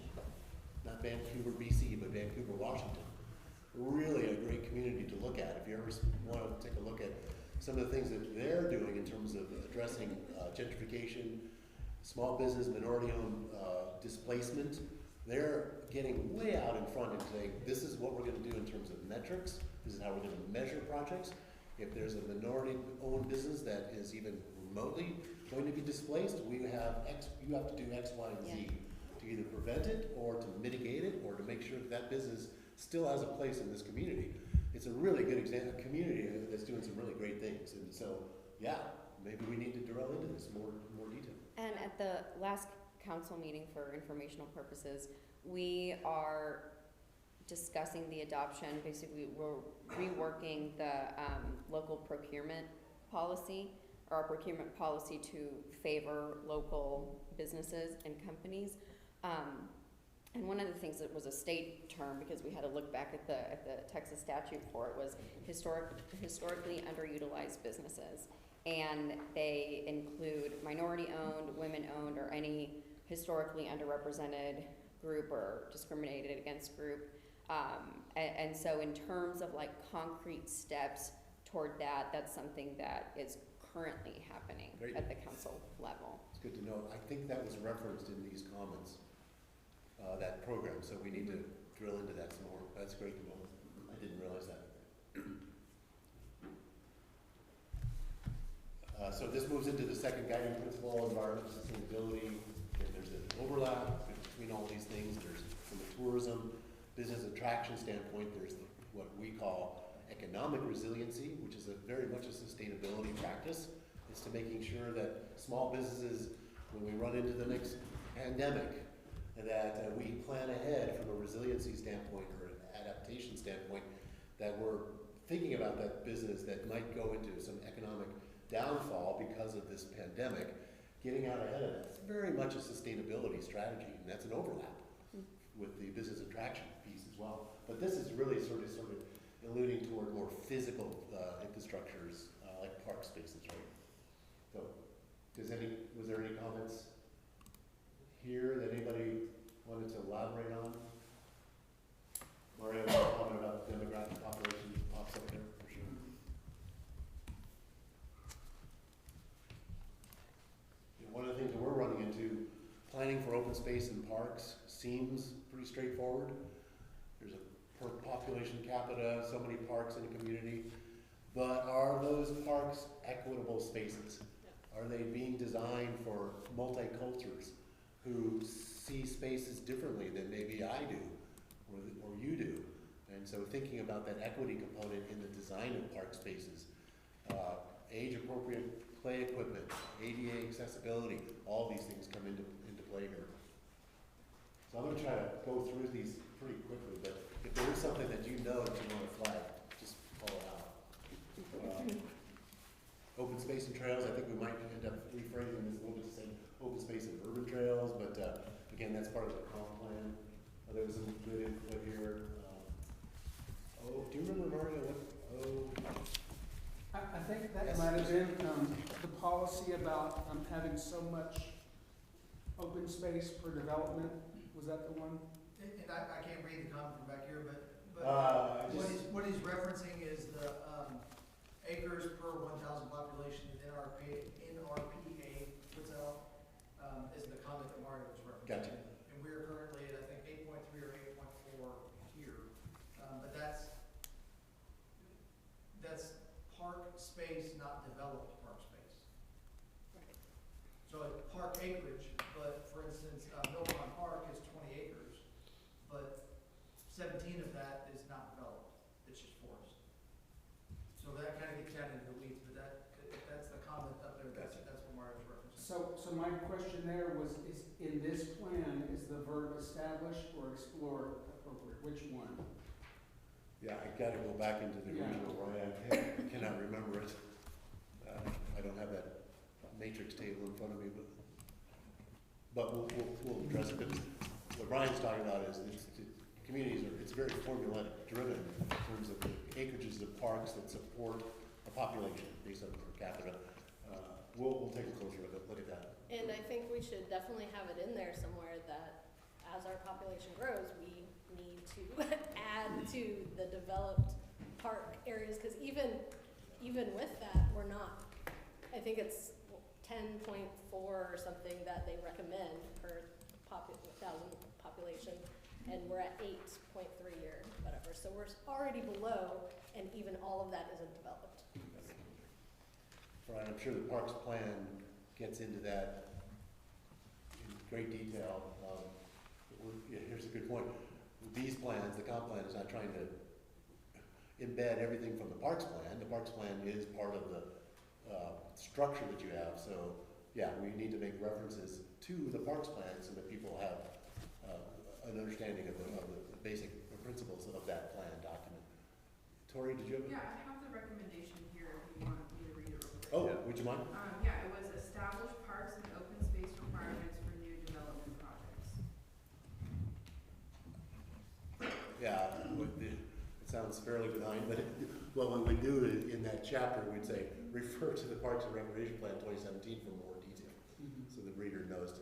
Not Vancouver, BC, but Vancouver, Washington. Really a great community to look at. If you ever want to take a look at some of the things that they're doing in terms of addressing gentrification, small business, minority-owned displacement, they're getting way out in front and saying, this is what we're going to do in terms of metrics. This is how we're going to measure projects. If there's a minority-owned business that is even remotely going to be displaced, you have to do X, Y, and Z to either prevent it or to mitigate it or to make sure that that business still has a place in this community. It's a really good example of a community that's doing some really great things. And so, yeah, maybe we need to drill into this more detail. And at the last council meeting, for informational purposes, we are discussing the adoption, basically we're reworking the local procurement policy, or our procurement policy to favor local businesses and companies. And one of the things that was a state term, because we had to look back at the Texas statute for it, was historically underutilized businesses. And they include minority-owned, women-owned, or any historically underrepresented group or discriminated against group. And so in terms of like concrete steps toward that, that's something that is currently happening at the council level. It's good to know. I think that was referenced in these comments, that program, so we need to drill into that some more. That's great to know. I didn't realize that. So this moves into the second guiding principle, environmental sustainability. And there's an overlap between all these things. There's, from a tourism, business attraction standpoint, there's the what we call economic resiliency, which is very much a sustainability practice. It's to making sure that small businesses, when we run into the next pandemic, that we plan ahead from a resiliency standpoint or an adaptation standpoint, that we're thinking about that business that might go into some economic downfall because of this pandemic, getting out ahead of that. It's very much a sustainability strategy, and that's an overlap with the business attraction piece as well. But this is really sort of alluding toward more physical infrastructures like park spaces, right? So, was there any comments here that anybody wanted to elaborate on? Mario, want to comment about the demographic population pops up there for sure. One of the things that we're running into, planning for open space and parks seems pretty straightforward. There's a per population capita, so many parks in a community, but are those parks equitable spaces? Are they being designed for multicultures who see spaces differently than maybe I do or you do? And so thinking about that equity component in the design of park spaces, age-appropriate play equipment, ADA accessibility, all these things come into play here. So I'm going to try to go through these pretty quickly, but if there is something that you know that you want to flag, just call it out. Open space and trails, I think we might end up rephrasing this a little bit to say open space and urban trails, but again, that's part of the comp plan. There was some good input here. Do you remember, Mario, I think that Yes. might have been the policy about having so much open space per development. Was that the one? And I can't read the comment from back here, but just- what he's referencing is the acres per 1,000 population in NRPA puts out, is the comment that Mario was referencing. Gotcha. And we're currently at, I think, 8.3 or 8.4 here. But that's park space, not developed park space. Right. So it's park acreage, but for instance, Mill Pond Park is 20 acres, but 17 of that is not developed, it's just forest. So that kind of gets down into the weeds, but if that's the comment up there, that's what Mario's referencing. So my question there was, is in this plan, is the verb establish or explore appropriate? Which one? Yeah, I gotta go back into the original, right? I cannot remember it. I don't have that matrix table in front of me, but we'll address it. But what Brian's talking about is it's very formula driven in terms of the acreages of parks that support a population based on per capita. We'll take a closer look at that. And I think we should definitely have it in there somewhere that as our population grows, we need to add to the developed park areas, because even with that, we're not, I think it's 10.4 or something that they recommend per 1,000 population, and we're at 8.3 or whatever, so we're already below, and even all of that isn't developed. Brian, I'm sure the Parks Plan gets into that in great detail. Here's a good point. With these plans, the comp plan is not trying to embed everything from the Parks Plan. The Parks Plan is part of the structure that you have. So, yeah, we need to make references to the Parks Plan so that people have an understanding of the basic principles of that plan document. Tori, did you have? Yeah, I have the recommendation here if you want me to read it real quick. Oh, would you mind? Yeah, it was establish parks and open space requirements for new development projects. Yeah, it sounds fairly benign, but what we would do in that chapter, we'd say, refer to the Parks and Recreation Plan 2017 for more detail, so the reader knows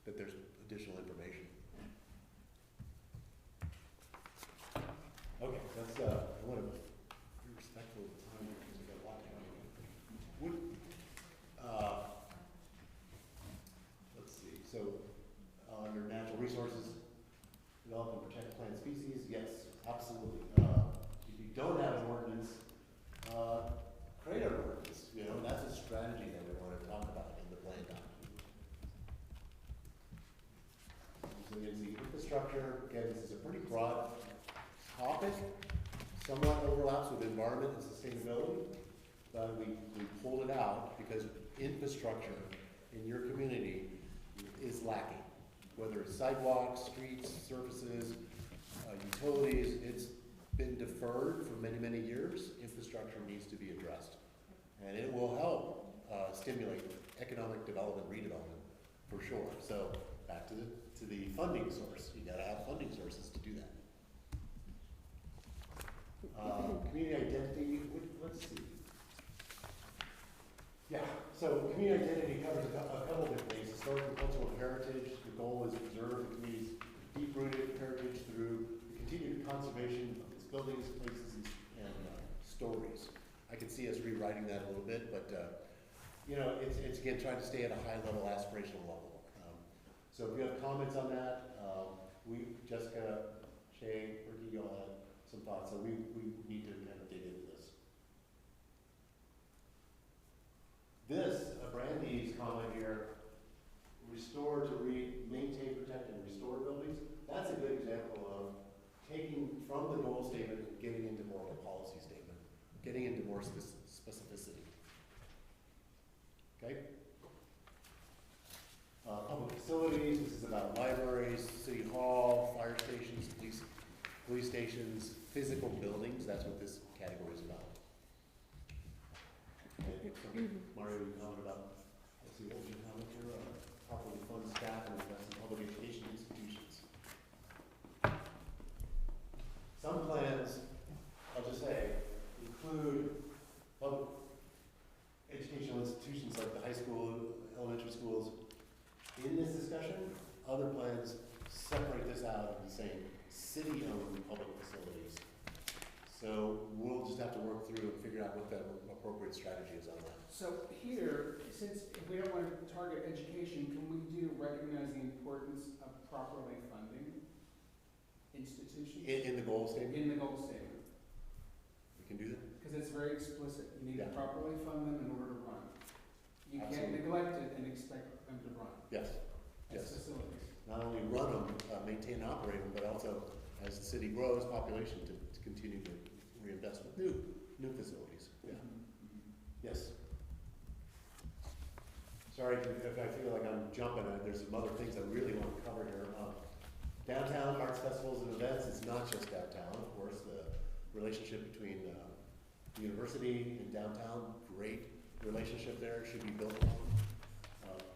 that there's additional information. Okay, I want to be respectful of the time here because we've got a lot to go. Let's see, so under natural resources, develop and protect plant species, yes, absolutely. If you don't have an ordinance, create an ordinance, that's a strategy that we want to talk about in the plan document. helps with environment and sustainability, but we pulled it out because infrastructure in your community is lacking. Whether it's sidewalks, streets, surfaces, utilities, it's been deferred for many, many years. Infrastructure needs to be addressed. And it will help stimulate economic development, redevelopment, for sure. So back to the funding source. You gotta have funding sources to do that. Community identity, let's see. Yeah, so community identity covers a couple different things. Historical and cultural heritage. The goal is to preserve the community's deep-rooted heritage through the continued conservation of its buildings, places, and stories. I could see us rewriting that a little bit, but you know, it's again trying to stay at a high level, aspirational level. So if you have comments on that, Jessica, Shay, Ricky, y'all had some thoughts. So we need to kind of dig into this. Brandy's comment here, restore to maintain, protect, and restore buildings. That's a good example of taking from the goal statement and getting into more of a policy statement, getting into more specificity. Okay? Public facilities, this is about libraries, city hall, fire stations, police stations, physical buildings, that's what this category is about. Okay. Mario, you comment about, let's see, what was your comment here? Properly fund staff and invest in public education institutions. Some plans, I'll just say, include public educational institutions like the high school, elementary schools. In this discussion, other plans separate this out and say city-owned public facilities. So we'll just have to work through and figure out what the appropriate strategy is on that. So here, since if we don't want to target education, can we do recognize the importance of properly funding institutions? In the goal statement? In the goal statement. We can do that? Because it's very explicit. You need to Yeah. properly fund them in order to run. You can't Absolutely. neglect it and expect them to run Yes. as Yes. facilities. Not only run them, maintain and operate them, but also as the city grows, population to continue to reinvest with new facilities. Yeah. Yes. Sorry if I feel like I'm jumping. There's some other things I really want to cover here. Downtown arts festivals and events. It's not just downtown, of course. The relationship between the university and downtown, great relationship there. Should be built on.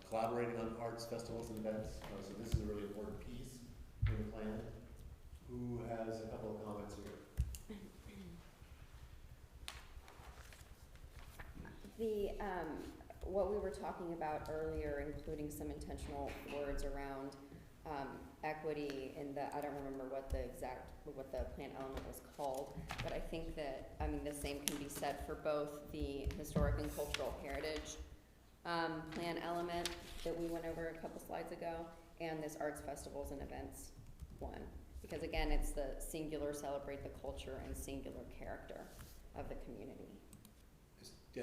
Collaborating on arts festivals and events. So this is a really important piece in the plan. Who has a couple of comments here? What we were talking about earlier, including some intentional words around equity in the, I don't remember what the plan element was called, but I think that, the same can be said for both the historic and cultural heritage plan element that we went over a couple slides ago, and this arts festivals and events one. Because again, it's the singular celebrate the culture and singular character of the community.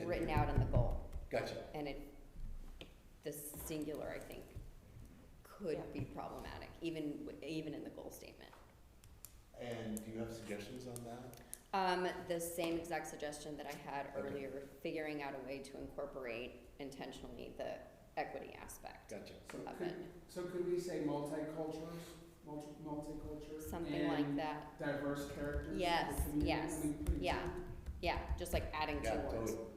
Written out in the goal. Gotcha. And the singular, I think, could be problematic, even in the goal statement. And do you have suggestions on that? The same exact suggestion that I had Okay. earlier, figuring out a way to incorporate intentionally the equity aspect Gotcha. of it. So could we say multicultural? Something and like that. Diverse characters? Yes, of the community? yes, Pretty yeah. simple. Yeah, just like adding two Yeah, words. totally.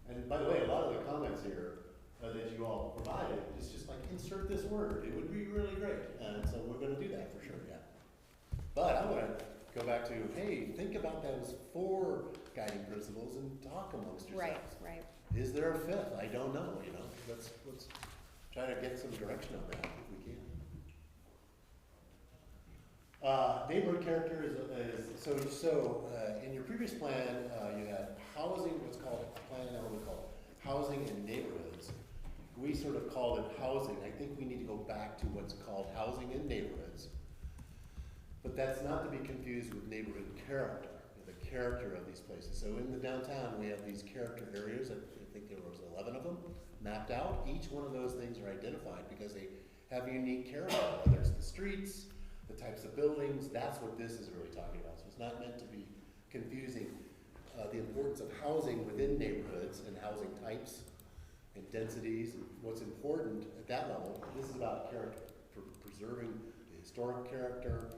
And by the way, a lot of the comments here that you all provided is just like insert this word. It would be really great. And so we're going to do that for sure. Yeah. But I want to go back to, hey, think about those 4 guiding principles and talk amongst yourselves. Right. Is there a 5th? I don't know. Let's try to get some direction on that if we can. Neighborhood character is so in your previous plan you had housing, what's called a plan element called housing and neighborhoods. We sort of called it housing. I think we need to go back to what's called housing and neighborhoods. But that's not to be confused with neighborhood character, the character of these places. So in the downtown we have these character areas, I think there was 11 of them mapped out. Each one of those things are identified because they have a unique character, whether it's the streets, the types of buildings. That's what this is really talking about. So it's not meant to be confusing. the importance of housing within neighborhoods and housing types and densities, and what's important at that level. This is about character, preserving the historic character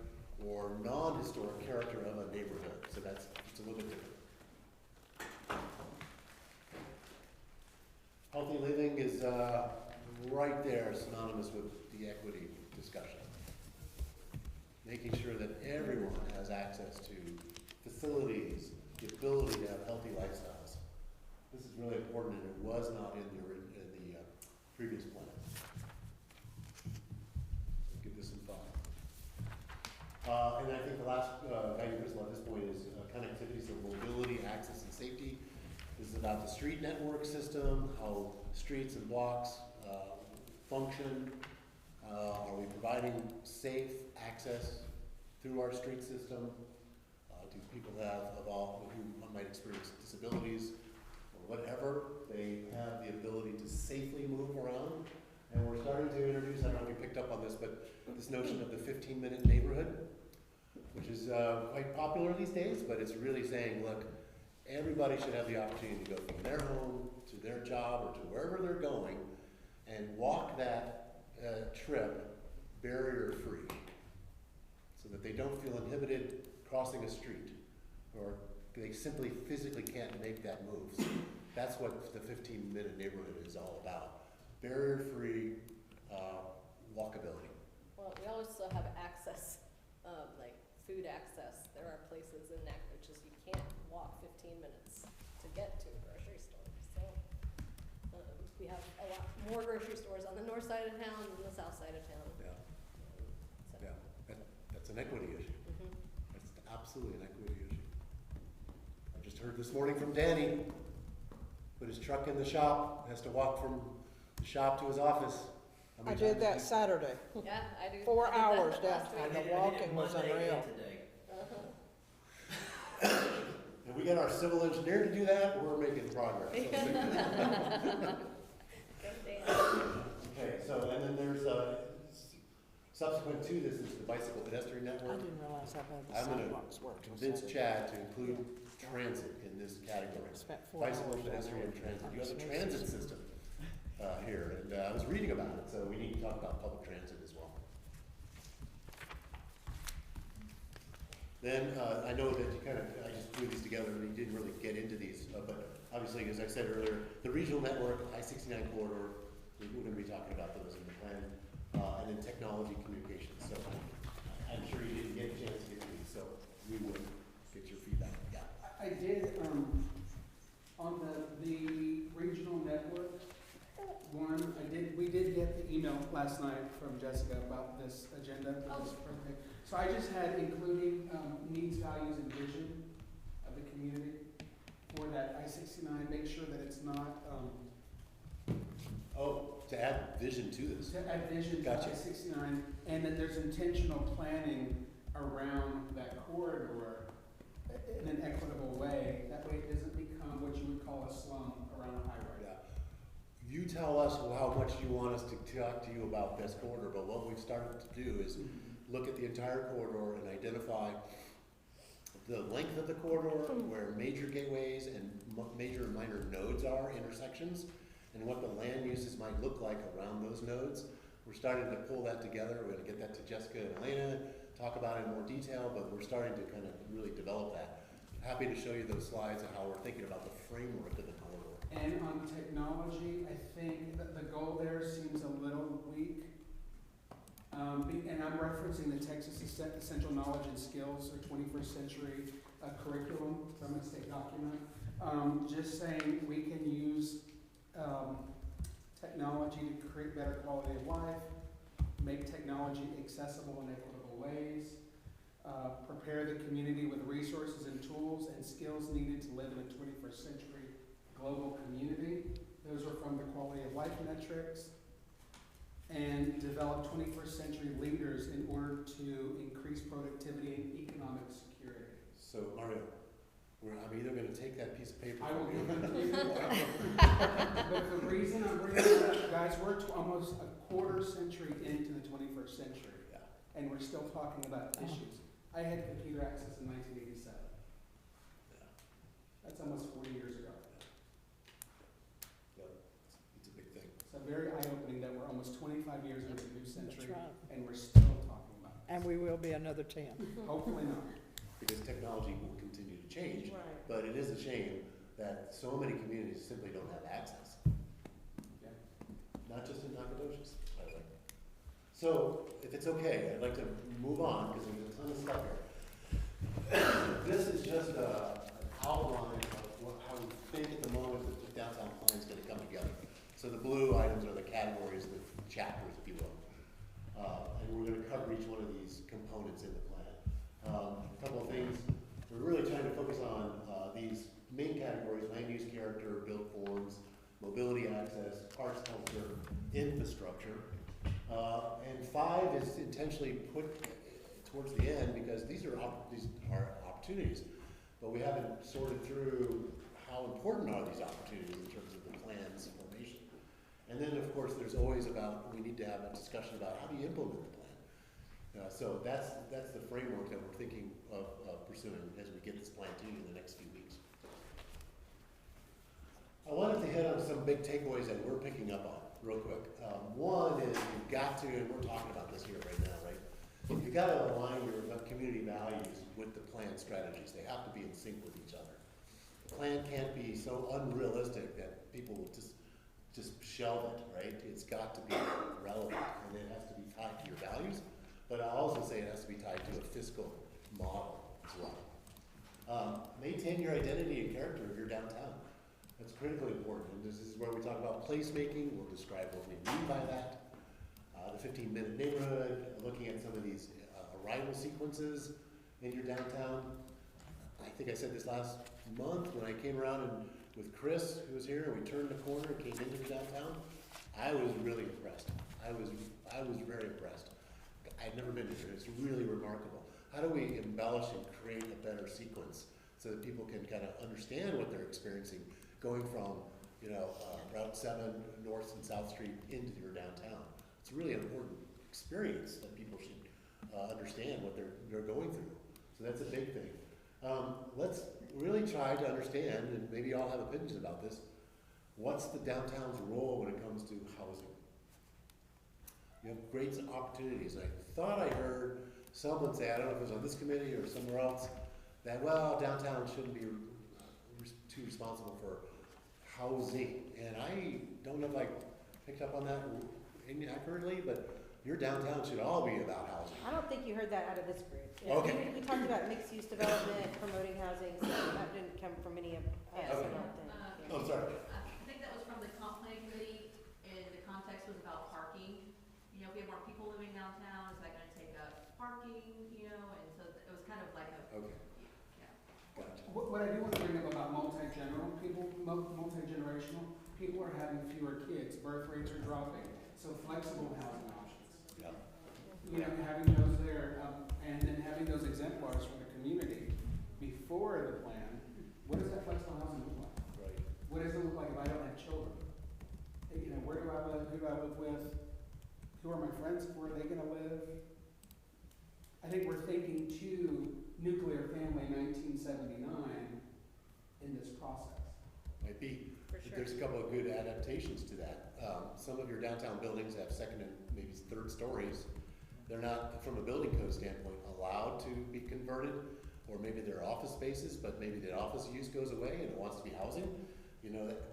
or non-historic character of a neighborhood. So it's a little bit different. Healthy living is right there, synonymous with the equity discussion. Making sure that everyone has access to facilities, the ability to have healthy lifestyles. This is really important, and it was not in the previous plan. Give this some thought. And I think the last guiding principle at this point is connectivity, so mobility, access, and safety. This is about the street network system, how streets and blocks function. Are we providing safe access through our street system? Do people who might experience disabilities or whatever, they have the ability to safely move around? And we're starting to introduce, I don't know if you picked up on this, but this notion of the 15-minute neighborhood, which is quite popular these days, but it's really saying, look, everybody should have the opportunity to go from their home to their job or to wherever they're going and walk that trip barrier-free, so that they don't feel inhibited crossing a street, or they simply physically can't make that move. So that's what the 15-minute neighborhood is all about. Barrier-free walkability. Well, we also have access, like food access. There are places in Nacogdoches you can't walk 15 minutes to get to a grocery store. So we have a lot more grocery stores on the north side of town than the south side of town. Yeah, So. yeah. That's an equity issue. Mm-hmm. That's absolutely an equity issue. I just heard this morning from Danny. Put his truck in the shop, has to walk from the shop to his office. How I many did times that Saturday. Yeah, I do. 4 I did that hours last downtown. week. The walking was unreal. Uh-huh. And we got our civil engineer to do that, we're making progress. Good day. Okay, so, and then there's, subsequent to this is the bicycle pedestrian I network. didn't realize how bad the I'm gonna sidewalks were. till Convince Saturday. Chad to include transit in this category. Spent 4 Bicycle, hours pedestrian, on it. transit. You have a It's transit amazing. system here, and I was reading about it, so we need to talk about public transit as well. Then, I know that you I just threw these together and you didn't really get into these, but obviously, as I said earlier, the regional network, I-69 corridor, we're gonna be talking about those in the plan, and then technology communications. So I'm sure you didn't get a chance to get to these, so we will get your feedback. Yeah. I did, on the regional network one, we did get the email last night from Jessica about this agenda for this project. So I just had including, needs, values, and vision of the community for that I-69, make sure that it's not, Oh, to add vision to this. to add vision to Gotcha. I-69, and that there's intentional planning around that corridor in an equitable way. That way it doesn't become what you would call a slum around a highway. Yeah. You tell us how much you want us to talk to you about this corridor, but what we've started to do is look at the entire corridor and identify the length of the corridor, where major gateways and major and minor nodes are, intersections, and what the land uses might look like around those nodes. We're starting to pull that together. We're gonna get that to Jessica and Elena, talk about it in more detail, but we're starting to kind of really develop that. Happy to show you those slides and how we're thinking about the framework of the corridor. And on technology, I think that the goal there seems a little weak. And I'm referencing the Texas Essential Knowledge and Skills, or 21st Century curriculum from a state document. Just saying we can use technology to create better quality of life, make technology accessible in equitable ways, prepare the community with resources and tools and skills needed to live in a 21st century global community. Those are from the quality of life metrics. And develop 21st century leaders in order to increase productivity and economic security. So Mario, I'm either gonna take that piece of paper. I will from you. give it to you. But the reason I'm bringing it up, guys, we're almost a quarter century into the 21st century. Yeah. And we're still talking about issues. I had computer access in 1987. Yeah. That's a And we will be another 10. Hopefully not. Because technology will continue to change, Right. but it is a shame that so many communities simply don't have access. Yeah. Not just in Nacogdoches, by the way. So, if it's okay, I'd like to move on, because there's a ton of stuff here. This is just an outline of how we think at the moment that the downtown plan is gonna come together. So the blue items are the categories, the chapters, if you will. And we're gonna cover each one of these components in the plan. A couple of things, we're really trying to focus on these main categories: land use character, built forms, mobility access, arts, culture, infrastructure. And 5 is intentionally put towards the end because these are opportunities, but we haven't sorted through how important are these opportunities in terms of the plan's formation. And then, of course, there's always we need to have a discussion about how do you implement the plan. So that's the framework that we're thinking of pursuing as we get this plan to you in the next few weeks. I wanted to hit on some big takeaways that we're picking up on real quick. One is you've got to, and we're talking about this here right now, right? You've got to align your community values with the plan strategies. They have to be in sync with each other. The plan can't be so unrealistic that people will just shelve it, right? It's got to be relevant, and it has to be tied to your values, but I'll also say it has to be tied to a fiscal model as well. Maintain your identity and character of your downtown. That's critically important, and this is where we talk about placemaking. We'll describe what we mean by that. The 15-minute neighborhood, looking at some of these arrival sequences in your downtown. I think I said this last month when I came around and with Chris, who was here, and we turned the corner and came into the downtown. I was really impressed. I was very impressed. I'd never been here. It's really remarkable. How do we embellish and create a better sequence so that people can kind of understand what they're experiencing going from, Route 7, North and South Street into your downtown? It's a really important experience that people should understand what they're going through. So that's a big thing. Let's really try to understand, and maybe you all have opinions about this, what's the downtown's role when it comes to housing? You have great opportunities. I thought I heard someone say, I don't know if it was on this committee or somewhere else, that, well, downtown shouldn't be too responsible for housing. And I don't know if I picked up on that inaccurately, but your downtown should all be about housing. I don't think you heard that out of this group. Okay. We talked about mixed-use development, promoting housing, so that didn't come from any of us, I Okay. don't think. Yeah. Oh, sorry. I think that was from the comp plan committee, and the context was about parking. If we have more people living downtown, is that gonna take up parking, and so it was kind of like a, Okay. yeah. Gotcha. What I do want to bring up about multi-generational people are having fewer kids, birth rates are dropping, so flexible housing options. Yeah. Having those there, and then having those exemplars for the community before the plan. What does that flexible housing look like? Right. What does it look like if I don't have children? Where do I live? Who do I live with? Who are my friends? Where are they going to live? I think we're thinking too nuclear family 1979 in this process. Might be. For But sure. there's a couple of good adaptations to that. Some of your downtown buildings have second and maybe third stories. They're not, from a building code standpoint, allowed to be converted, or maybe they're office spaces, but maybe the office use goes away and it wants to be housing.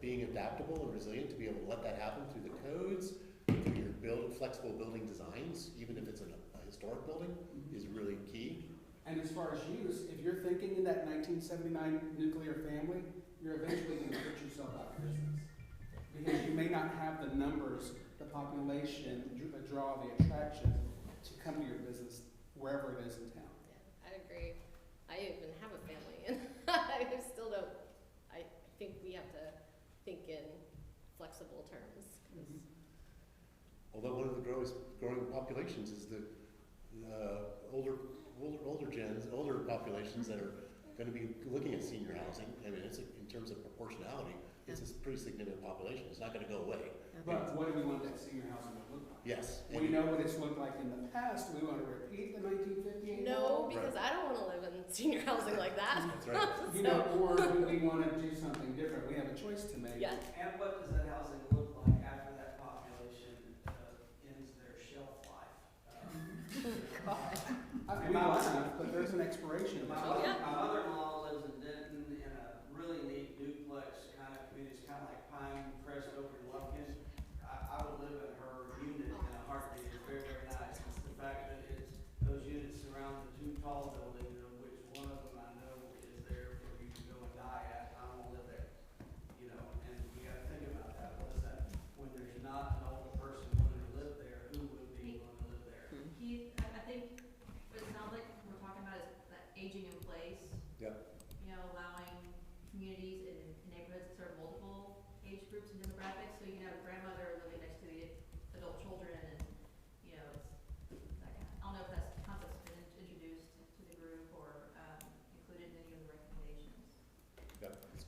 Being adaptable and resilient to be able to let that happen through the codes, through your flexible building designs, even if it's a historic building, is really key. And as far as use, if you're thinking in that 1979 nuclear family, you're eventually going to put yourself out of business. Because you may not have the numbers, the population, the draw, the attraction to come to your business wherever it is in town. Yeah, I agree. I even have a family, and I still don't. I think we have to think in flexible terms. 'Cause Although one of the growing populations is the older populations that are going to be looking at senior housing. I mean, in terms of proportionality, it's a pretty significant population. It's not going to go away. But what do we want that senior housing to look like? Yes. We know what it's looked like in the past. We want to repeat the 1958 No, model? because I don't want to live in senior housing like that. That's right. Or do we want to do something different? We have a choice to make. Yeah. And what does that housing look like after that population ends their shelf life?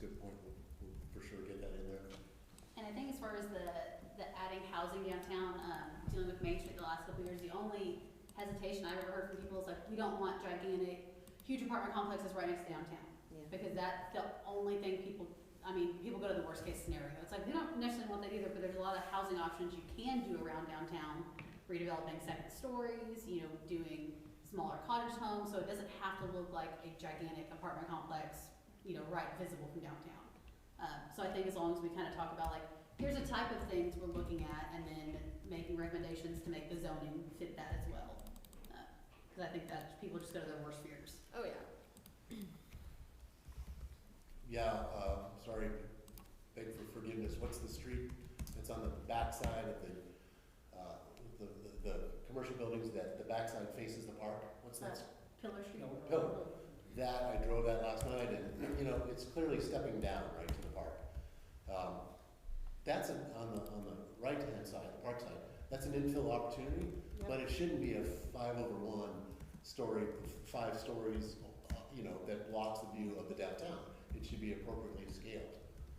a good point. We'll for sure get that in there. And I think as far as the adding housing downtown, dealing with Main Street the last couple of years, the only hesitation I've ever heard from people is like, we don't want gigantic, huge apartment complexes right next to downtown. Yeah. Because that's the only thing people go to the worst case scenario. It's like, we don't necessarily want that either, but there's a lot of housing options you can do around downtown, redeveloping second stories, doing smaller cottage homes, so it doesn't have to look like a gigantic apartment complex, right visible from downtown. So I think as long as we kind of talk about like, here's a type of things we're looking at, and then making recommendations to make the zoning fit that as well. Because I think that people just go to their worst fears. Oh, yeah. Yeah, sorry, beg for forgiveness. What's the street that's on the backside of the commercial buildings that the backside faces the park? What's that? Pillar Street. Pillar. That, I drove that last night, and, it's clearly stepping down right to the park. That's on the right-hand side, the park side. That's an infill opportunity, but it shouldn't be a 5/1 story, 5 stories, that blocks the view of the downtown. It should be appropriately scaled.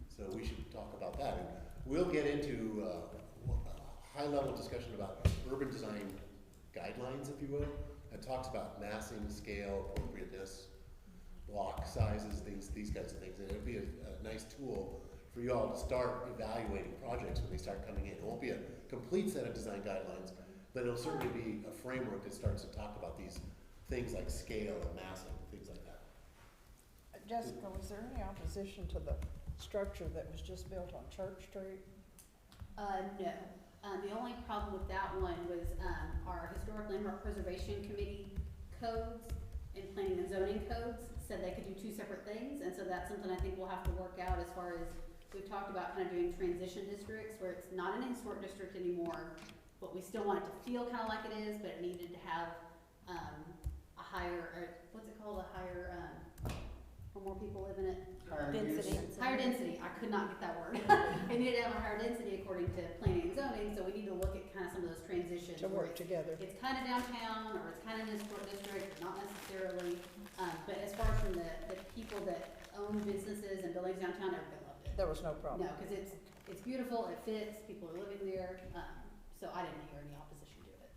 So we should talk about that. And we'll get into a high-level discussion about urban design guidelines, if you will. It talks about massing, scale, appropriateness, block sizes, these kinds of things. And it'll be a nice tool for you all to start evaluating projects when they start coming in. It won't be a complete set of design guidelines, but it'll certainly be a framework that starts to talk about these things like scale and massing, things like that. Jessica, was there any opposition to the structure that was just built on Church Street? No. The only problem with that one was our Historic Landmark Preservation Committee codes and planning and zoning codes said they could do 2 separate things, and so that's something I think we'll have to work out as far as we've talked about kind of doing transition districts where it's not an historic district anymore, but we still want it to feel kind of like it is, but it needed to have a higher, or what's it called, where more people live in it? Density. Higher density, I could not get that word. It needed to have a higher density according to planning and zoning, so we need to look at kind of some of those transitions. To where work together. It's kind of downtown, or it's kind of in a historic district, not necessarily. But as far as from the people that own businesses and buildings downtown, everybody loved it. There was no problem. No, because it's beautiful, it fits, people are living there, so I didn't hear any opposition to it.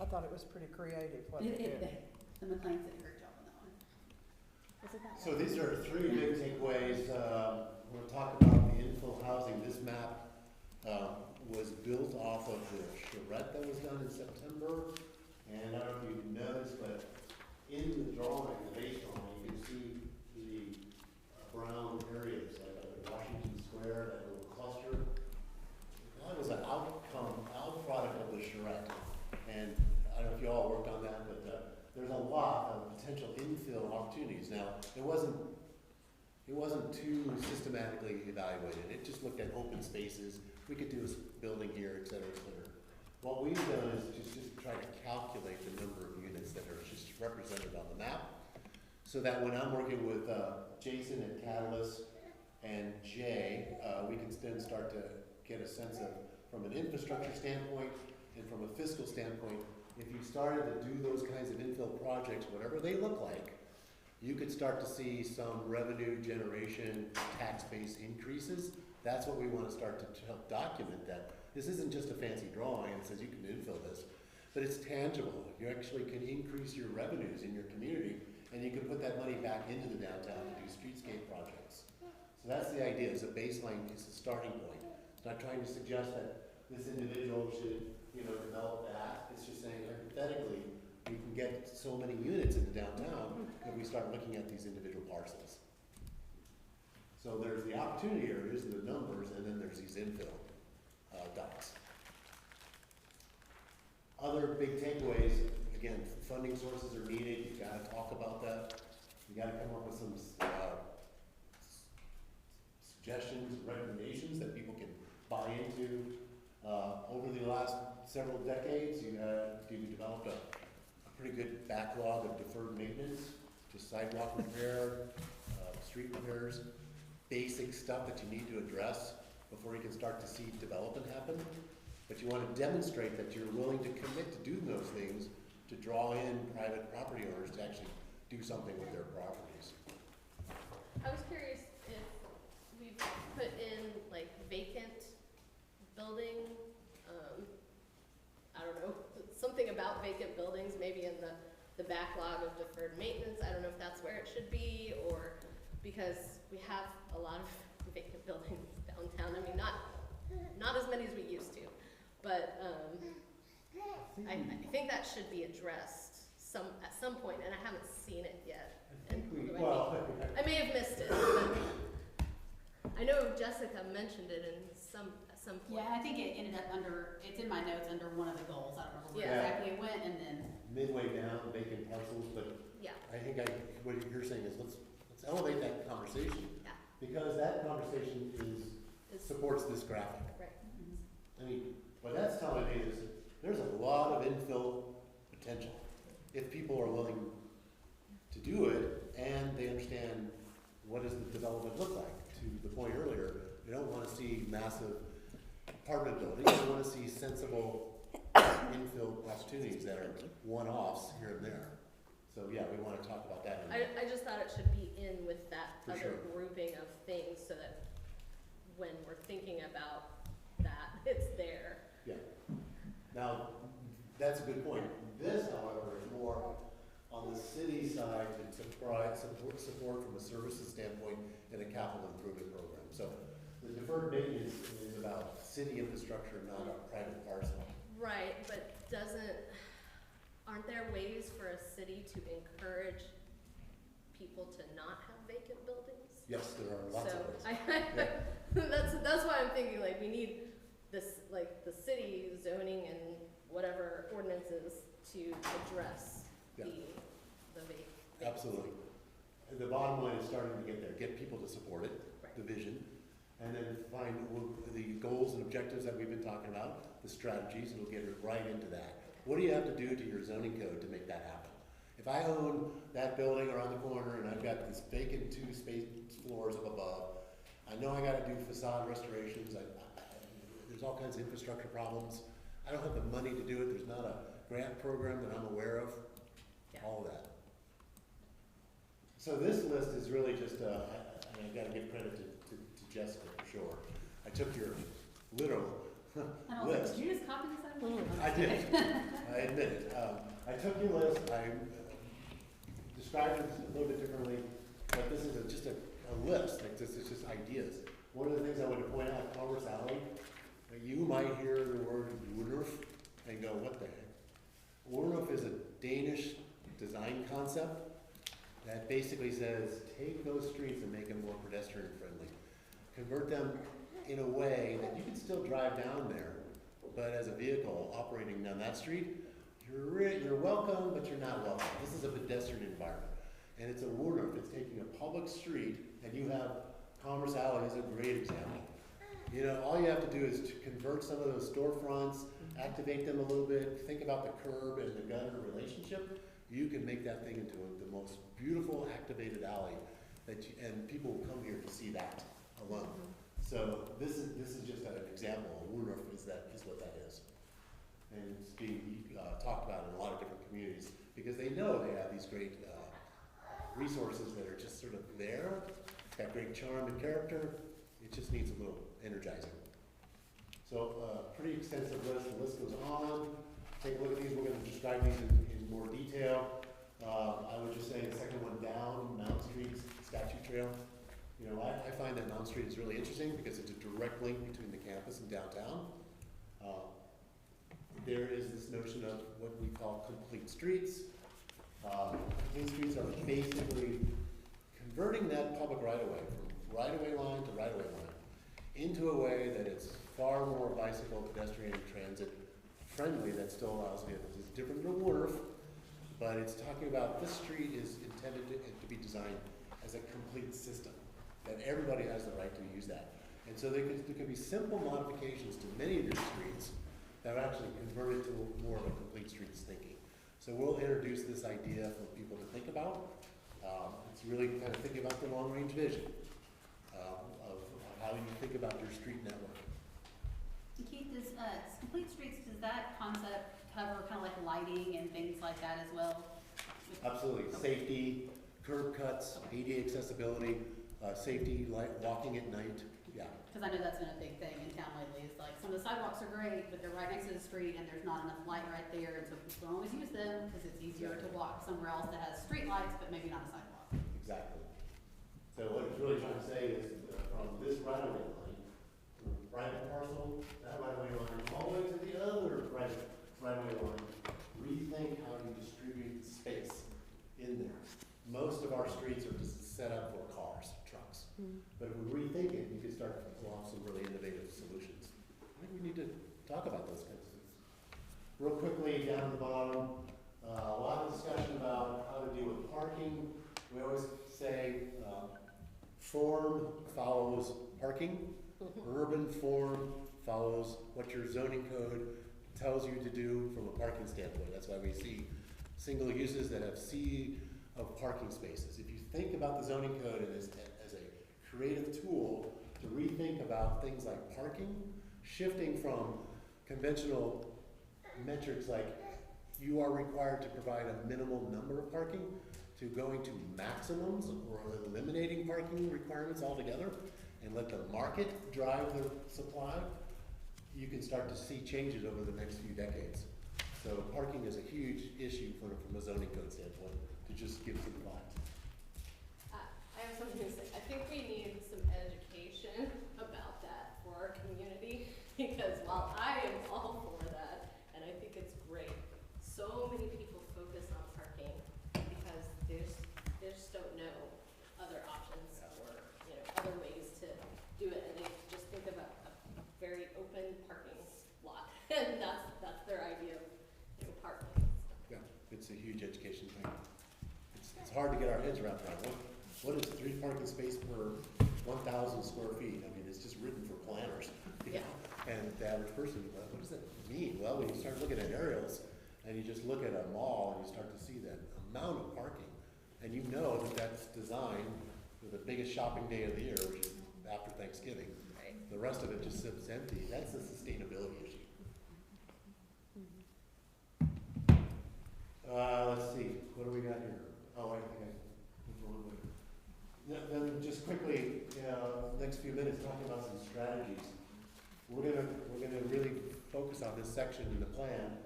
I thought it was pretty creative what they did. The McLeans did a great job on that one. Was it that So one? these are 3 big takeaways. We'll talk about the infill housing. This map was built off of the charrette that was done in September. And I don't know if you noticed, but in the drawing, the base drawing, you can see the brown areas, like Washington Square, that little cluster. That was an outproduct of the charrette. And I don't know if you all worked on that, but there's a lot of potential infill opportunities. Now, it wasn't too systematically evaluated. It just looked at open spaces. We could do a building here, et cetera, et cetera. What we've done is just try to calculate the number of units that are just represented on the map, so that when I'm working with Jason at Catalyst and Jay, we can then start to get a sense of, from an infrastructure standpoint and from a fiscal standpoint, if you started to do those kinds of infill projects, whatever they look like, you could start to see some revenue generation, tax base increases. That's what we want to start to help document that. This isn't just a fancy drawing that says you can infill this, but it's tangible. You actually can increase your revenues in your community, and you can put that money back into the downtown to do streetscape projects. So that's the idea. It's a baseline, it's a starting point. It's not trying to suggest that this individual should, develop that. It's just saying hypothetically, we can get so many units in the downtown if we start looking at these individual parcels. So there's the opportunity areas and the numbers, and then there's these infill dots. Other big takeaways, again, funding sources are needed. You gotta talk about that. You gotta come up with some suggestions, recommendations that people can buy into. Over the last several decades, you developed a pretty good backlog of deferred maintenance, just sidewalk repair, street repairs, basic stuff that you need to address before you can start to see development happen. But you want to demonstrate that you're willing to commit to doing those things to draw in private property owners to actually do something with their properties. I was building, I don't know, something about vacant buildings, maybe in the backlog of deferred maintenance. I don't know if that's where it should be, or because we have a lot of vacant buildings downtown. I mean, not as many as we used to, but I think that should be addressed at some point, and I haven't seen it yet. I may have missed it, but I know Jessica mentioned it at some point. Yeah, I think it ended up it's in my notes under one of the goals. I don't remember where Yeah. exactly it went, and then, Midway down, vacant parcels, but Yeah, I think what you're saying is let's elevate that conversation. Yeah. Because that conversation supports this graphic. right. I mean, what that's telling me is that there's a lot of infill potential if people are willing to do it and they understand what does the development look like. To the point earlier, we don't want to see massive apartment buildings. We want to see sensible infill opportunities that are one-offs here and there. So yeah, we want to talk about that. I just thought it should be in with that For other sure. grouping of things, so that when we're thinking about that, it's there. Yeah. Now, that's a good point. This, however, is more on the city side to provide support from a services standpoint and a capital improvement program. So the deferred maintenance is about city infrastructure, not a private parcel. Right, but aren't there ways for a city to encourage people to not have vacant buildings? Yes, there are lots of ways. So that's why I'm thinking, like, we need this, like, the city zoning and whatever ordinances to address Yeah. the vacant. Absolutely. And the bottom line is starting to get there, get people to support it, Right. the vision, and then find the goals and objectives that we've been talking about, the strategies, it'll get right into that. What do you have to do to your zoning code to make that happen? If I own that building around the corner and I've got this vacant 2 space floors up above, I know I gotta do facade restorations, there's all kinds of infrastructure problems. I don't have the money to do it, there's not a grant program that I'm aware of, Yeah. all of that. So this list is really just, I gotta give credit to Jessica for sure. I took your literal I don't know, list. did you just copy this out of my I did, I admit it. I took your list, I described it a little bit differently, but this is just a list, like this is just ideas. One of the things I want to point out, Commerce Alley, you might hear the word Wunderf and go, what the heck? Wunderf is a Danish design concept that basically says, take those streets and make them more pedestrian friendly. Convert them in a way that you can still drive down there, but as a vehicle operating down that street, you're welcome, but you're not welcome. This is a pedestrian environment. And it's a Wunderf, it's taking a public street, and you have Commerce Alley is a great example. You know, all you have to do is to convert some of those storefronts, activate them a little bit, think about the curb and the gutter relationship. You can make that thing into the most beautiful activated alley and people will come here to see that alone. So this is just an example. A Wunderf is what that is. And it's being talked about in a lot of different communities because they know they have these great resources that are just sort of there, got great charm and character. It just needs a little energizing. So pretty extensive list. The list goes on. Take a look at these. We're going to describe these in more detail. I would just say the second one down, Mount Street Statue Trail. You know, I find that Mount Street is really interesting because it's a direct link between the campus and downtown. There is this notion of what we call complete streets. Complete streets are basically converting that public right-of-way from right-of-way line to right-of-way line into a way that it's far more bicycle, pedestrian, transit friendly that still allows vehicles. It's different than a Wunderf, but it's talking about this street is intended to be designed as a complete system, that everybody has the right to use that. And so there could be simple modifications to many of your streets that are actually converted to more of a complete streets thinking. So we'll introduce this idea for people to think about. It's really kind of thinking about the long-range vision of how you think about your street network. Keith, does complete streets, does that concept cover kind of like lighting and things like that as well? Absolutely. Safety, curb cuts, ADA accessibility, safety, walking at night. Yeah, Cause I know that's been a big thing in town lately, is like, some of the sidewalks are great, but they're right next to the street and there's not enough light right there, and so people don't always use them, cause it's easier to walk somewhere else that has street lights, but maybe not a sidewalk. exactly. So what it's really trying to say is from this right of way line, from the private parcel, that right of way line, all the way to the other private right of way line, rethink how you distribute space in there. Most of our streets are just set up for cars, trucks. But if we rethink it, you could start to pull off some really innovative solutions. I think we need to talk about those kinds of things. Real quickly, down at the bottom, a lot of discussion about how to deal with parking. We always say, form follows parking. Urban form follows what your zoning code tells you to do from a parking standpoint. That's why we see single uses that have sea of parking spaces. If you think about the zoning code as a creative tool to rethink about things like parking, shifting from conventional metrics like you are required to provide a minimal number of parking to going to maximums or eliminating parking requirements altogether and let the market drive the supply, you can start to see changes over the next few decades. So parking is a huge issue from a zoning code standpoint, to just give some thought. I have something to say. I think we need some education about that for our community, because while I am all for that, and I think it's great, so many people focus on parking because they just don't know other options or, you know, other ways to do it, and they just think of a very open parking lot, and that's their idea of, you know, parking. Yeah, it's a huge education thing. It's hard to get our heads around that. What is 3 parking space per 1,000 square feet? I mean, it's just written for planners. You know? And the average person, what does that mean? Well, when you start looking at aerials and you just look at a mall and you start to see that amount of parking, and you know that that's designed for the biggest shopping day of the year, which is after Thanksgiving. Right. The rest of it just sits empty. That's a sustainability issue. Let's see, what do we got here? Oh, I think I went the wrong way. Then just quickly, next few minutes, talking about some strategies. We're gonna really focus on this section in the plan,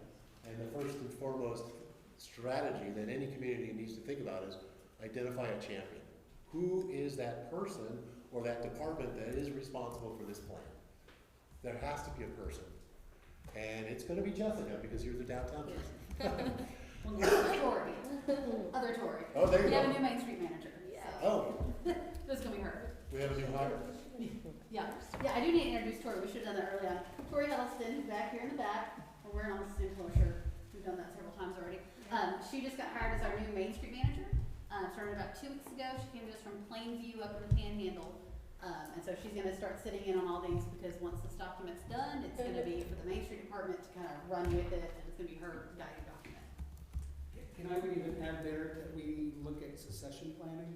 and the first and foremost strategy that any community needs to think about is identify a champion. Who is that person or that department that is responsible for this plan? There has to be a person. And it's gonna be Jessica, because you're the downtown person. Well, there's Tori, other Tori. Oh, there you We have go. a new Main Street manager. Yeah. Oh, This is gonna be her. we have a new hire? Yeah, I do need to introduce Tori, we should have done that early on. Tori Huddleston, who's back here in the back, we're wearing almost the same color shirt, we've done that several times already. She just got hired as our new Main Street manager, started about 2 weeks ago, she came to us from Plainview up in the Panhandle. And so she's gonna start sitting in on all these, because once this document's done, it's gonna be for the Main Street Department to kind of run with it, and it's gonna be her guiding document. Can I even add there that we look at succession planning?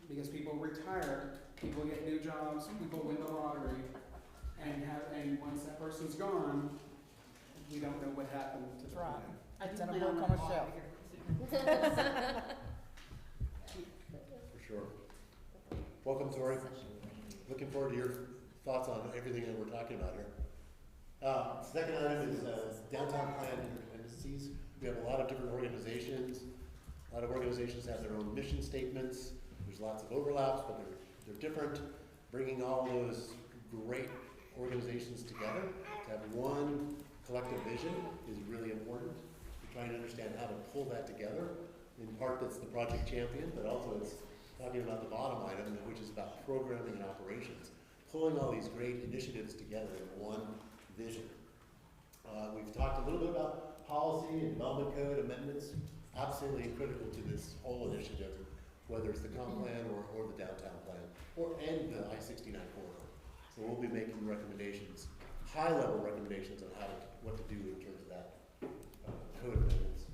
Because people retire, people get new jobs, people win the lottery, and once that person's gone, we don't know what happened to the Right. plan. I do It's gonna plan on work on running a a shelf. here pretty soon. For sure. Welcome, Tori. Looking forward to your thoughts on everything that we're talking about here. Second item is downtown plan interdependencies. We have a lot of different organizations. A lot of organizations have their own mission statements. There's lots of overlaps, but they're different. Bringing all those great organizations together to have one collective vision is really important. We're trying to understand how to pull that together. In part, that's the project champion, but also it's talking about the bottom item, which is about programming and operations. Pulling all these great initiatives together in one vision. We've talked a little bit about policy and development code amendments, absolutely critical to this whole initiative, whether it's the comp plan or the downtown plan, and the I-69 corridor. So we'll be making recommendations, high-level recommendations on what to do in terms of that code amendments.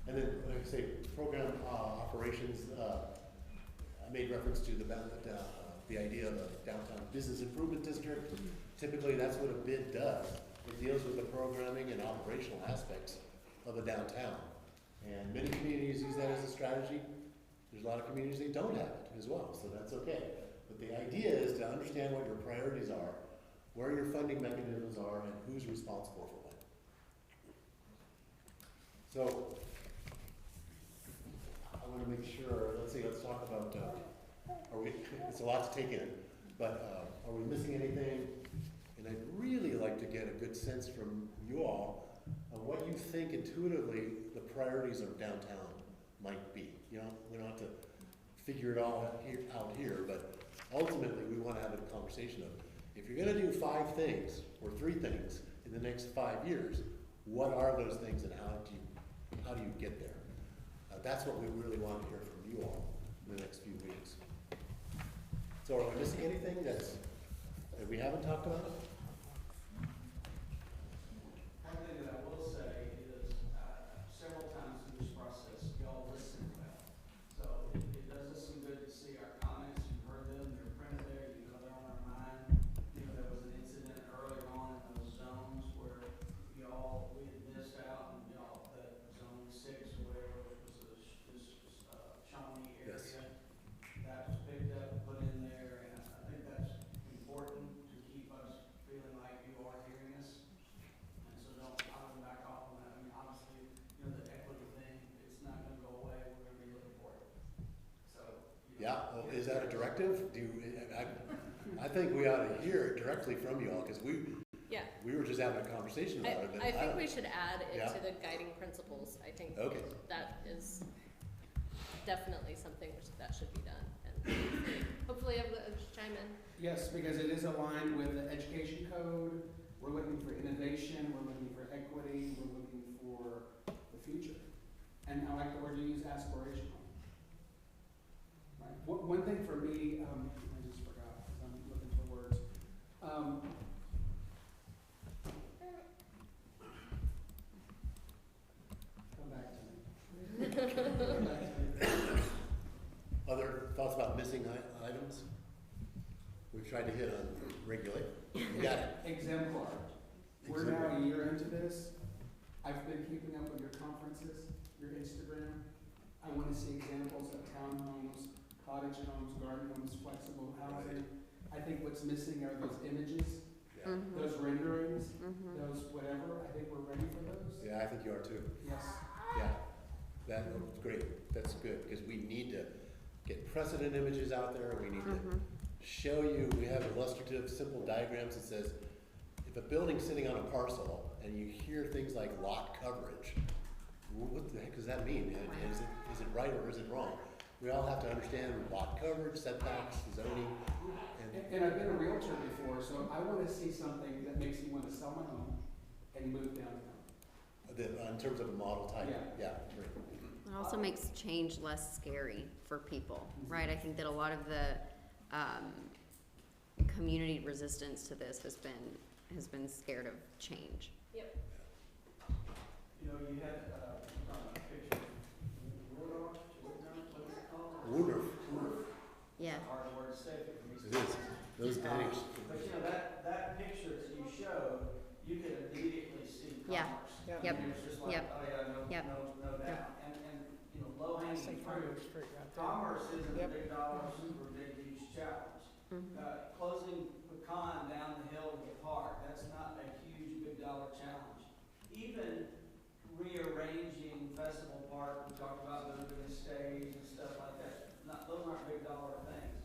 And then, like I say, program operations. I made reference to the idea of a downtown business improvement district. Typically, that's what a bid does. It deals with the programming and operational aspects of a downtown. And many communities use that as a strategy. There's a lot of communities that don't have it as well, so that's okay. But the idea idea is to understand what your priorities are, where your funding mechanisms are, and who's responsible for what. So, I wanna make sure, let's talk about, it's a lot to take in, but, are we missing anything? And I'd really like to get a good sense from you all on what you think intuitively the priorities of downtown might be. You know, we don't have to figure it all out here, but ultimately we want to have a conversation of, if you're going to do 5 things or 3 things in the next 5 years, what are those things and how do you get there? That's what we really want to hear from you all in the next few weeks. So are we missing anything that we haven't talked about? One thing that I will say is, several times in this process, y'all listen well. So it does us some good to see our comments, you've heard them, they're printed there, you know they're on our mind. You know, there was an incident earlier on in those zones where we had missed out, and that zone 6 or whatever, which was this Shawnee area. Yes. That was picked up and put in there, and I think that's important to keep us feeling like you are hearing us. And so I wouldn't back off on that. I mean, obviously, you know, the equity thing, it's not gonna go away, we're gonna be looking for it. So. Yeah, well, is that a directive? I think we ought to hear it directly from you all, because we were just having a conversation about it. But I think we should add it Yeah. to the guiding principles. I think Okay. that is definitely something that should be done. And hopefully everyone will chime in. Yes, because it is aligned with the education code. We're looking for innovation, we're looking for equity, we're looking for the future. And I like the word you use, aspirational. Right. One thing for me, I just forgot because I'm looking for words. Come back to me. Come back to me. Other thoughts about missing items? We've tried to hit on regulate. You got it. Exemplar. We're now a year into this. I've been keeping up with your conferences, your Instagram. I want to see examples of townhomes, cottage homes, garden homes, flexible housing. I think what's missing are those images, Yeah. those renderings, those whatever. I think we're ready for those. Yeah, I think you are too. Yes. Yeah, that's great. That's good, because we need to get precedent images out there. We need to show you, we have illustrative, simple diagrams that says, if a building's sitting on a parcel and you hear things like lot coverage, what the heck does that mean? And is it right or is it wrong? We all have to understand lot coverage, setbacks, zoning, And I've been a realtor before, so I want to see something that makes me want to sell my home and move downtown. in terms of a model type. Yeah. Great. It also makes change less scary for people, right? I think that a lot of the community resistance to this has been scared of change. Yep. You know, you had, a picture, what is it called? Woodruff. Yeah. Hard word to say for me. It is. Those days. But you know, that picture that you showed, you could immediately see Yeah. commerce. Yeah. Yep. I mean, it's just like, Yep. oh yeah, Yep. no doubt. And, you know, low hanging St. fruit. Frederick Street right there. Commerce isn't a Yep. big dollar, super big, huge challenge. Closing pecan down the hill of the park, that's not a huge, big dollar challenge. Even rearranging Festival Park, we talked about moving the stage and stuff like that, those aren't big dollar things.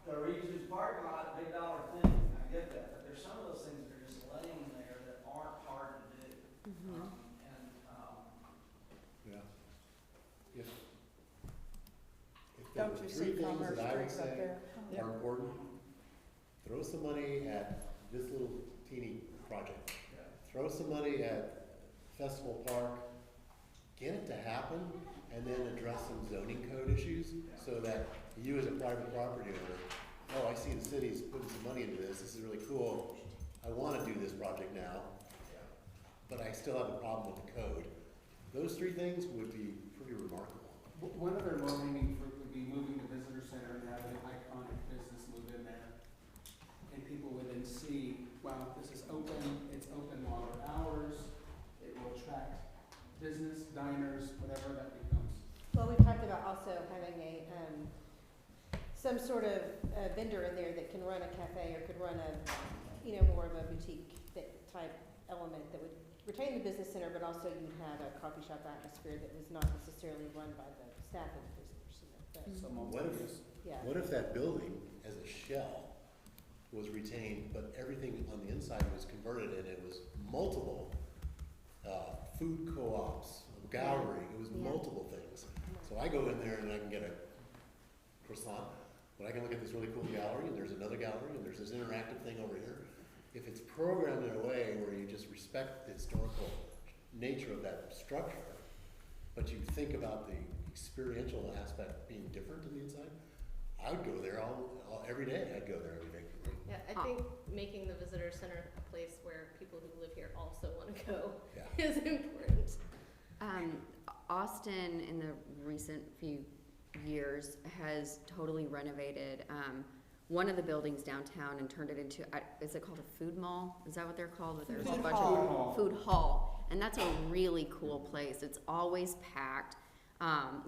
The Regents parking lot, big dollar thing, I get that, but there's some of those things that are just laying there that aren't hard to do. Yeah. If there Don't were you 3 see things Commerce that I would Street up say there? Yep. are important, throw some money at this little teeny project. Throw some money at Festival Park, get it to happen, and then address some zoning code issues so that you as a private property owner, oh, I see the city's putting some money into this is really cool, I wanna do this project now, but I still have a problem with the code. Those 3 things would be pretty remarkable. One other low-hanging fruit would be moving the visitor center and having an iconic business move in there. And people would then see, wow, this is open, it's open longer hours, it will attract business, diners, whatever that becomes. Well, we talked about also having some sort of a vendor in there that can run a cafe or could run a, you know, more of a boutique type element that would retain the business center, but also you'd have a coffee shop atmosphere that was not necessarily run by the staff of the business center. But, So What if, multi-use. yeah. what if that building as a shell was retained, but everything on the inside was converted and it was multiple, food co-ops, gallery, it was Yeah. multiple things. So I go in there and I can get a croissant, but I can look at this really cool gallery, and there's another gallery, and there's this interactive thing over here. If it's programmed in a way where you just respect the historical nature of that structure, but you think about the experiential aspect being different on the inside, I would go there every day. I'd go there every day. Yeah, I think making the visitor center a place where people who live here also want to go Yeah. is important. Austin, in the recent few years, has totally renovated one of the buildings downtown and turned it into, is it called a food mall? Is that what they're called? Where there's a Food bunch hall. of food hall, and that's a really cool place. It's always packed.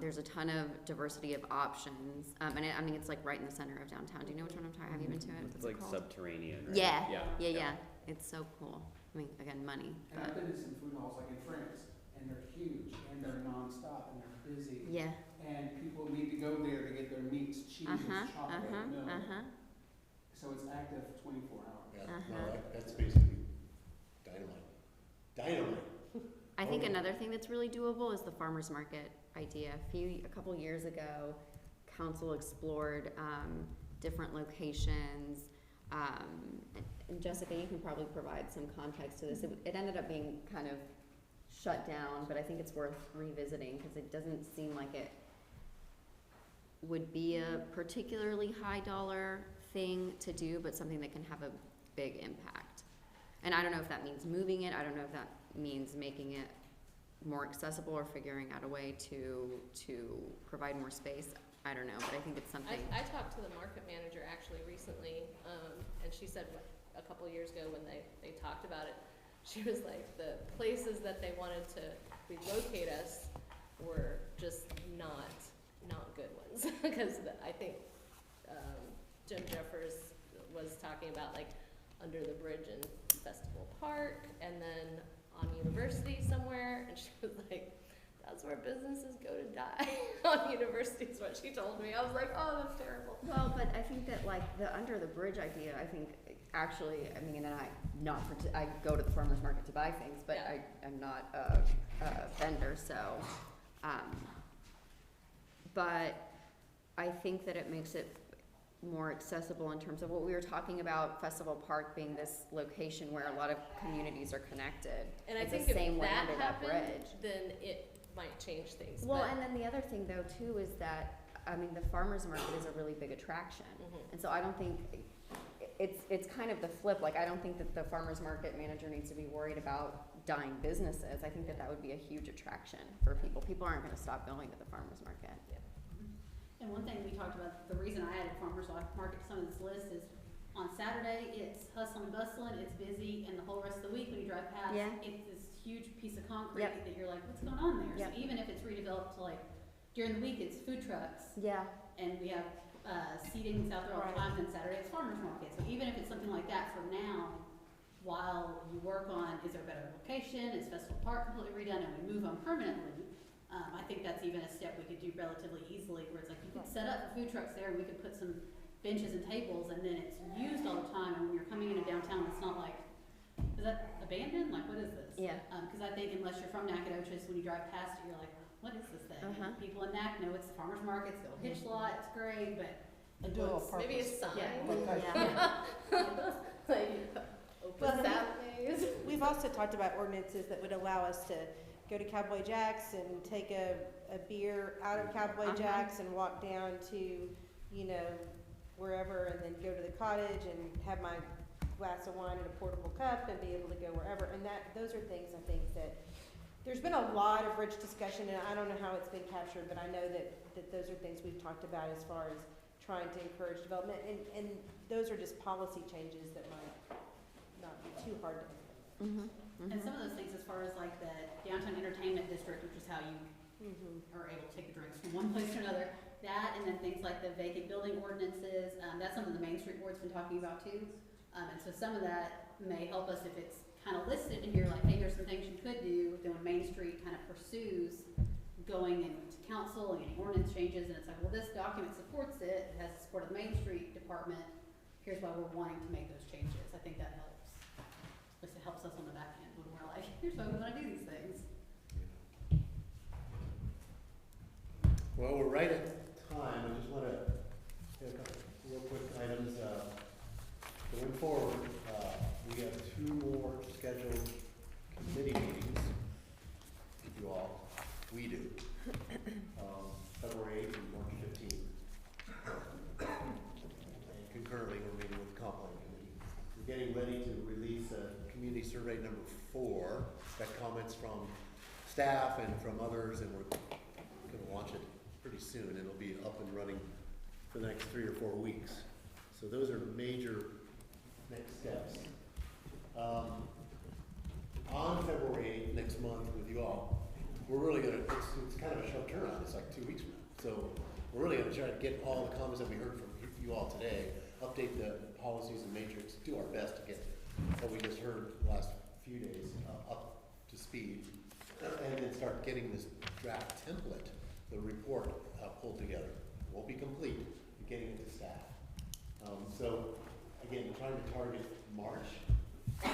There's a ton of diversity of options, and I mean it's like right in the center of downtown. Do you know which one I'm talking? Have you been to it? It's What's it like called? subterranean, right? Yeah, Yeah. yeah. It's so cool. I mean, again, money, And I've but been to some food halls like in France, and they're huge, and they're nonstop, and they're busy. yeah. And people need to go there to get their meats, cheeses, chocolate, milk. So it's active 24 hours. Yeah, Uh-huh. no, that's basically dynamite. Dynamite. I think Okay. another thing that's really doable is the farmer's market idea. A couple years ago, council explored different locations. And Jessica, you can probably provide some context to this. It ended up being kind of shut down, but I think it's worth revisiting because it doesn't seem like it would be a particularly high dollar thing to do, but something that can have a big impact. And I don't know if that means moving it. I don't know if that means making it more accessible or figuring out a way to provide more space. I don't know, but I think it's something. I talked to the market manager actually recently, and she said a couple years ago when they talked about it, she was like, the places that they wanted to relocate us were just not good ones. Because I think Jim Jeffers was talking about like under the bridge in Festival Park, and then on University somewhere, and she was like, that's where businesses go to die. On University is what she told me. I was like, oh, that's terrible. Well, but I think that like the under the bridge idea, I think actually, I mean, and I go to the farmer's market to buy things, but Yeah. I'm not a vendor, so, but I think that it makes it more accessible in terms of what we were talking about, Festival Park being this location where a lot of communities are connected. And I It's think the if same way that under that happened, bridge. then it might change things. Well, but- and then the other thing though too is that, I mean, the farmer's market is a really big attraction. Mhm. And so I don't think, it's kind of the flip, like I don't think that the farmer's market manager needs to be worried about dying businesses. I think that would be a huge attraction for people. People aren't gonna stop going to the farmer's market. And one thing we talked about, the reason I added farmer's market to some of this list is on Saturday, it's hustling and bustling, it's busy, and the whole rest of the week when you drive past, Yeah. it's this huge piece of concrete Yep. that you're like, what's going on there? Yep. So even if it's redeveloped to like, during the week, it's food trucks, Yeah. and we have seating out there all the Right. time, and Saturday it's farmer's market. So even if it's something like that for now, while you work on, is there a better location, is Festival Park completely redone, and we move on permanently, I think that's even a step we could do relatively easily, where it's like, you could set up the food trucks there, and we could put some benches and tables, and then it's used all the time, and when you're coming into downtown, it's not like, is that abandoned, like, what is this? Yeah. Cause I think unless you're from Nacogdoches, when you drive past it, you're like, what is this thing? Uh-huh. People in Nac know it's the farmer's market, it's the old hitch lot, it's great, but A it dual looks, purpose. Maybe a sign. Yeah. Location. Like, open Well, Saturdays. We've also talked about ordinances that would allow us to go to Cowboy Jack's and take a beer out of Cowboy Uh-huh. Jack's and walk down to, you know, wherever, and then go to the cottage and have my glass of wine in a portable cup and be able to go wherever. And those are things I think that, there's been a lot of rich discussion, and I don't know how it's been captured, but I know that those are things we've talked about as far as trying to encourage development, and those are just policy changes that might not be too hard to implement. Mm-hmm. and some of those things as far as like the downtown entertainment district, which is how you are able to take the drinks from one place to another. That, and then things like the vacant building ordinances, that's something the Main Street Board's been talking about too. And so some of that may help us if it's kind of listed in here, like, hey, here's some things you could do, then when Main Street kind of pursues going into council and getting ordinance changes, and it's like, well, this document supports it, it has the support of the Main Street Department, here's why we're wanting to make those changes. I think that helps. At least it helps us on the back end when we're like, here's why we want to do these things. Well, we're right at time. I just want to hit a couple real quick items. Going forward, we have 2 more scheduled committee meetings. You all, we do. February 8th and March 15th. And concurrently, we're meeting with the comp plan committee. We're getting ready to release community survey number 4. Got comments from staff and from others, and we're going to launch it pretty soon. It'll be up and running for the next 3 or 4 weeks. So those are major next steps. On February 8th, next month with you all, we're really gonna, it's kind of a short turnaround, it's like 2 weeks from now. So we're really gonna try to get all the comments that we heard from you all today, update the policies and matrix, do our best to get what we just heard the last few days up to speed, and then start getting this draft template, the report pulled together. It won't be complete, but getting it to staff. So again, trying to target March for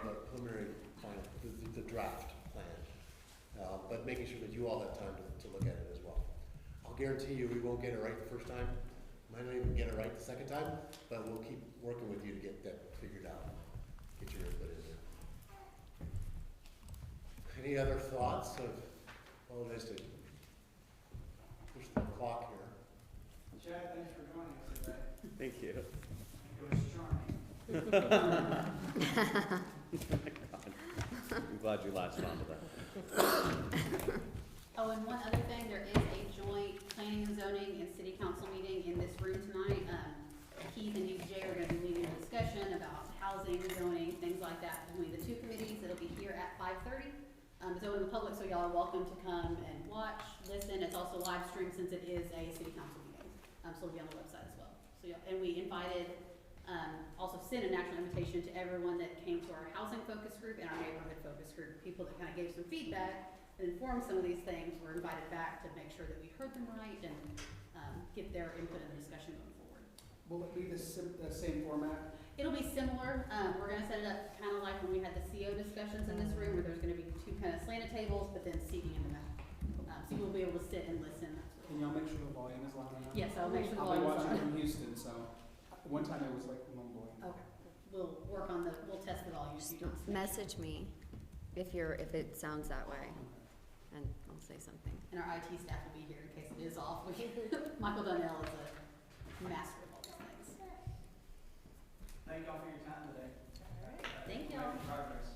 the preliminary final, the draft plan, but making sure that you all have time to look at it as well. I'll guarantee you we won't get it right the first time. Might not even get it right the second time, but we'll keep working with you to get that figured out. Get your input in there. Any other thoughts of, apologize to push the clock here. Chad, thanks for joining us today. Thank you. It was charming. I'm glad you latched on to that. Oh, and one other thing, there is a joint planning and zoning and city council meeting in this room tonight. Keith and DJ are gonna be leading a discussion about housing, zoning, things like that between the 2 committees. It'll be here at 5:30. It's open to the public, so y'all are welcome to come and watch, listen. It's also live streamed since it is a city council meeting. So it'll be on the website as well. So yeah, and we invited, also sent an actual invitation to everyone that came to our housing focus group and our neighborhood focus group. People that kind of gave some feedback and informed some of these things were invited back to make sure that we heard them right and get their input in the discussion going forward. Will it be the same format? It'll be similar. We're gonna set it up kind of like when we had the CO discussions in this room, where there's gonna be 2 kind of slanted tables, but then seating in the middle. So you'll be able to sit and listen. Can y'all make sure the volume is loud enough? Yes, I'll make sure the I'll be volume is watching on. from Houston, so one time it was like mumbling. Okay, we'll work on we'll test the volume. Just so you don't see. message me if it sounds that way, and I'll say something. And our IT staff will be here in case it is off. Michael Donnell is a master of all these things. Thank y'all for your time today. Thank y'all. Making progress.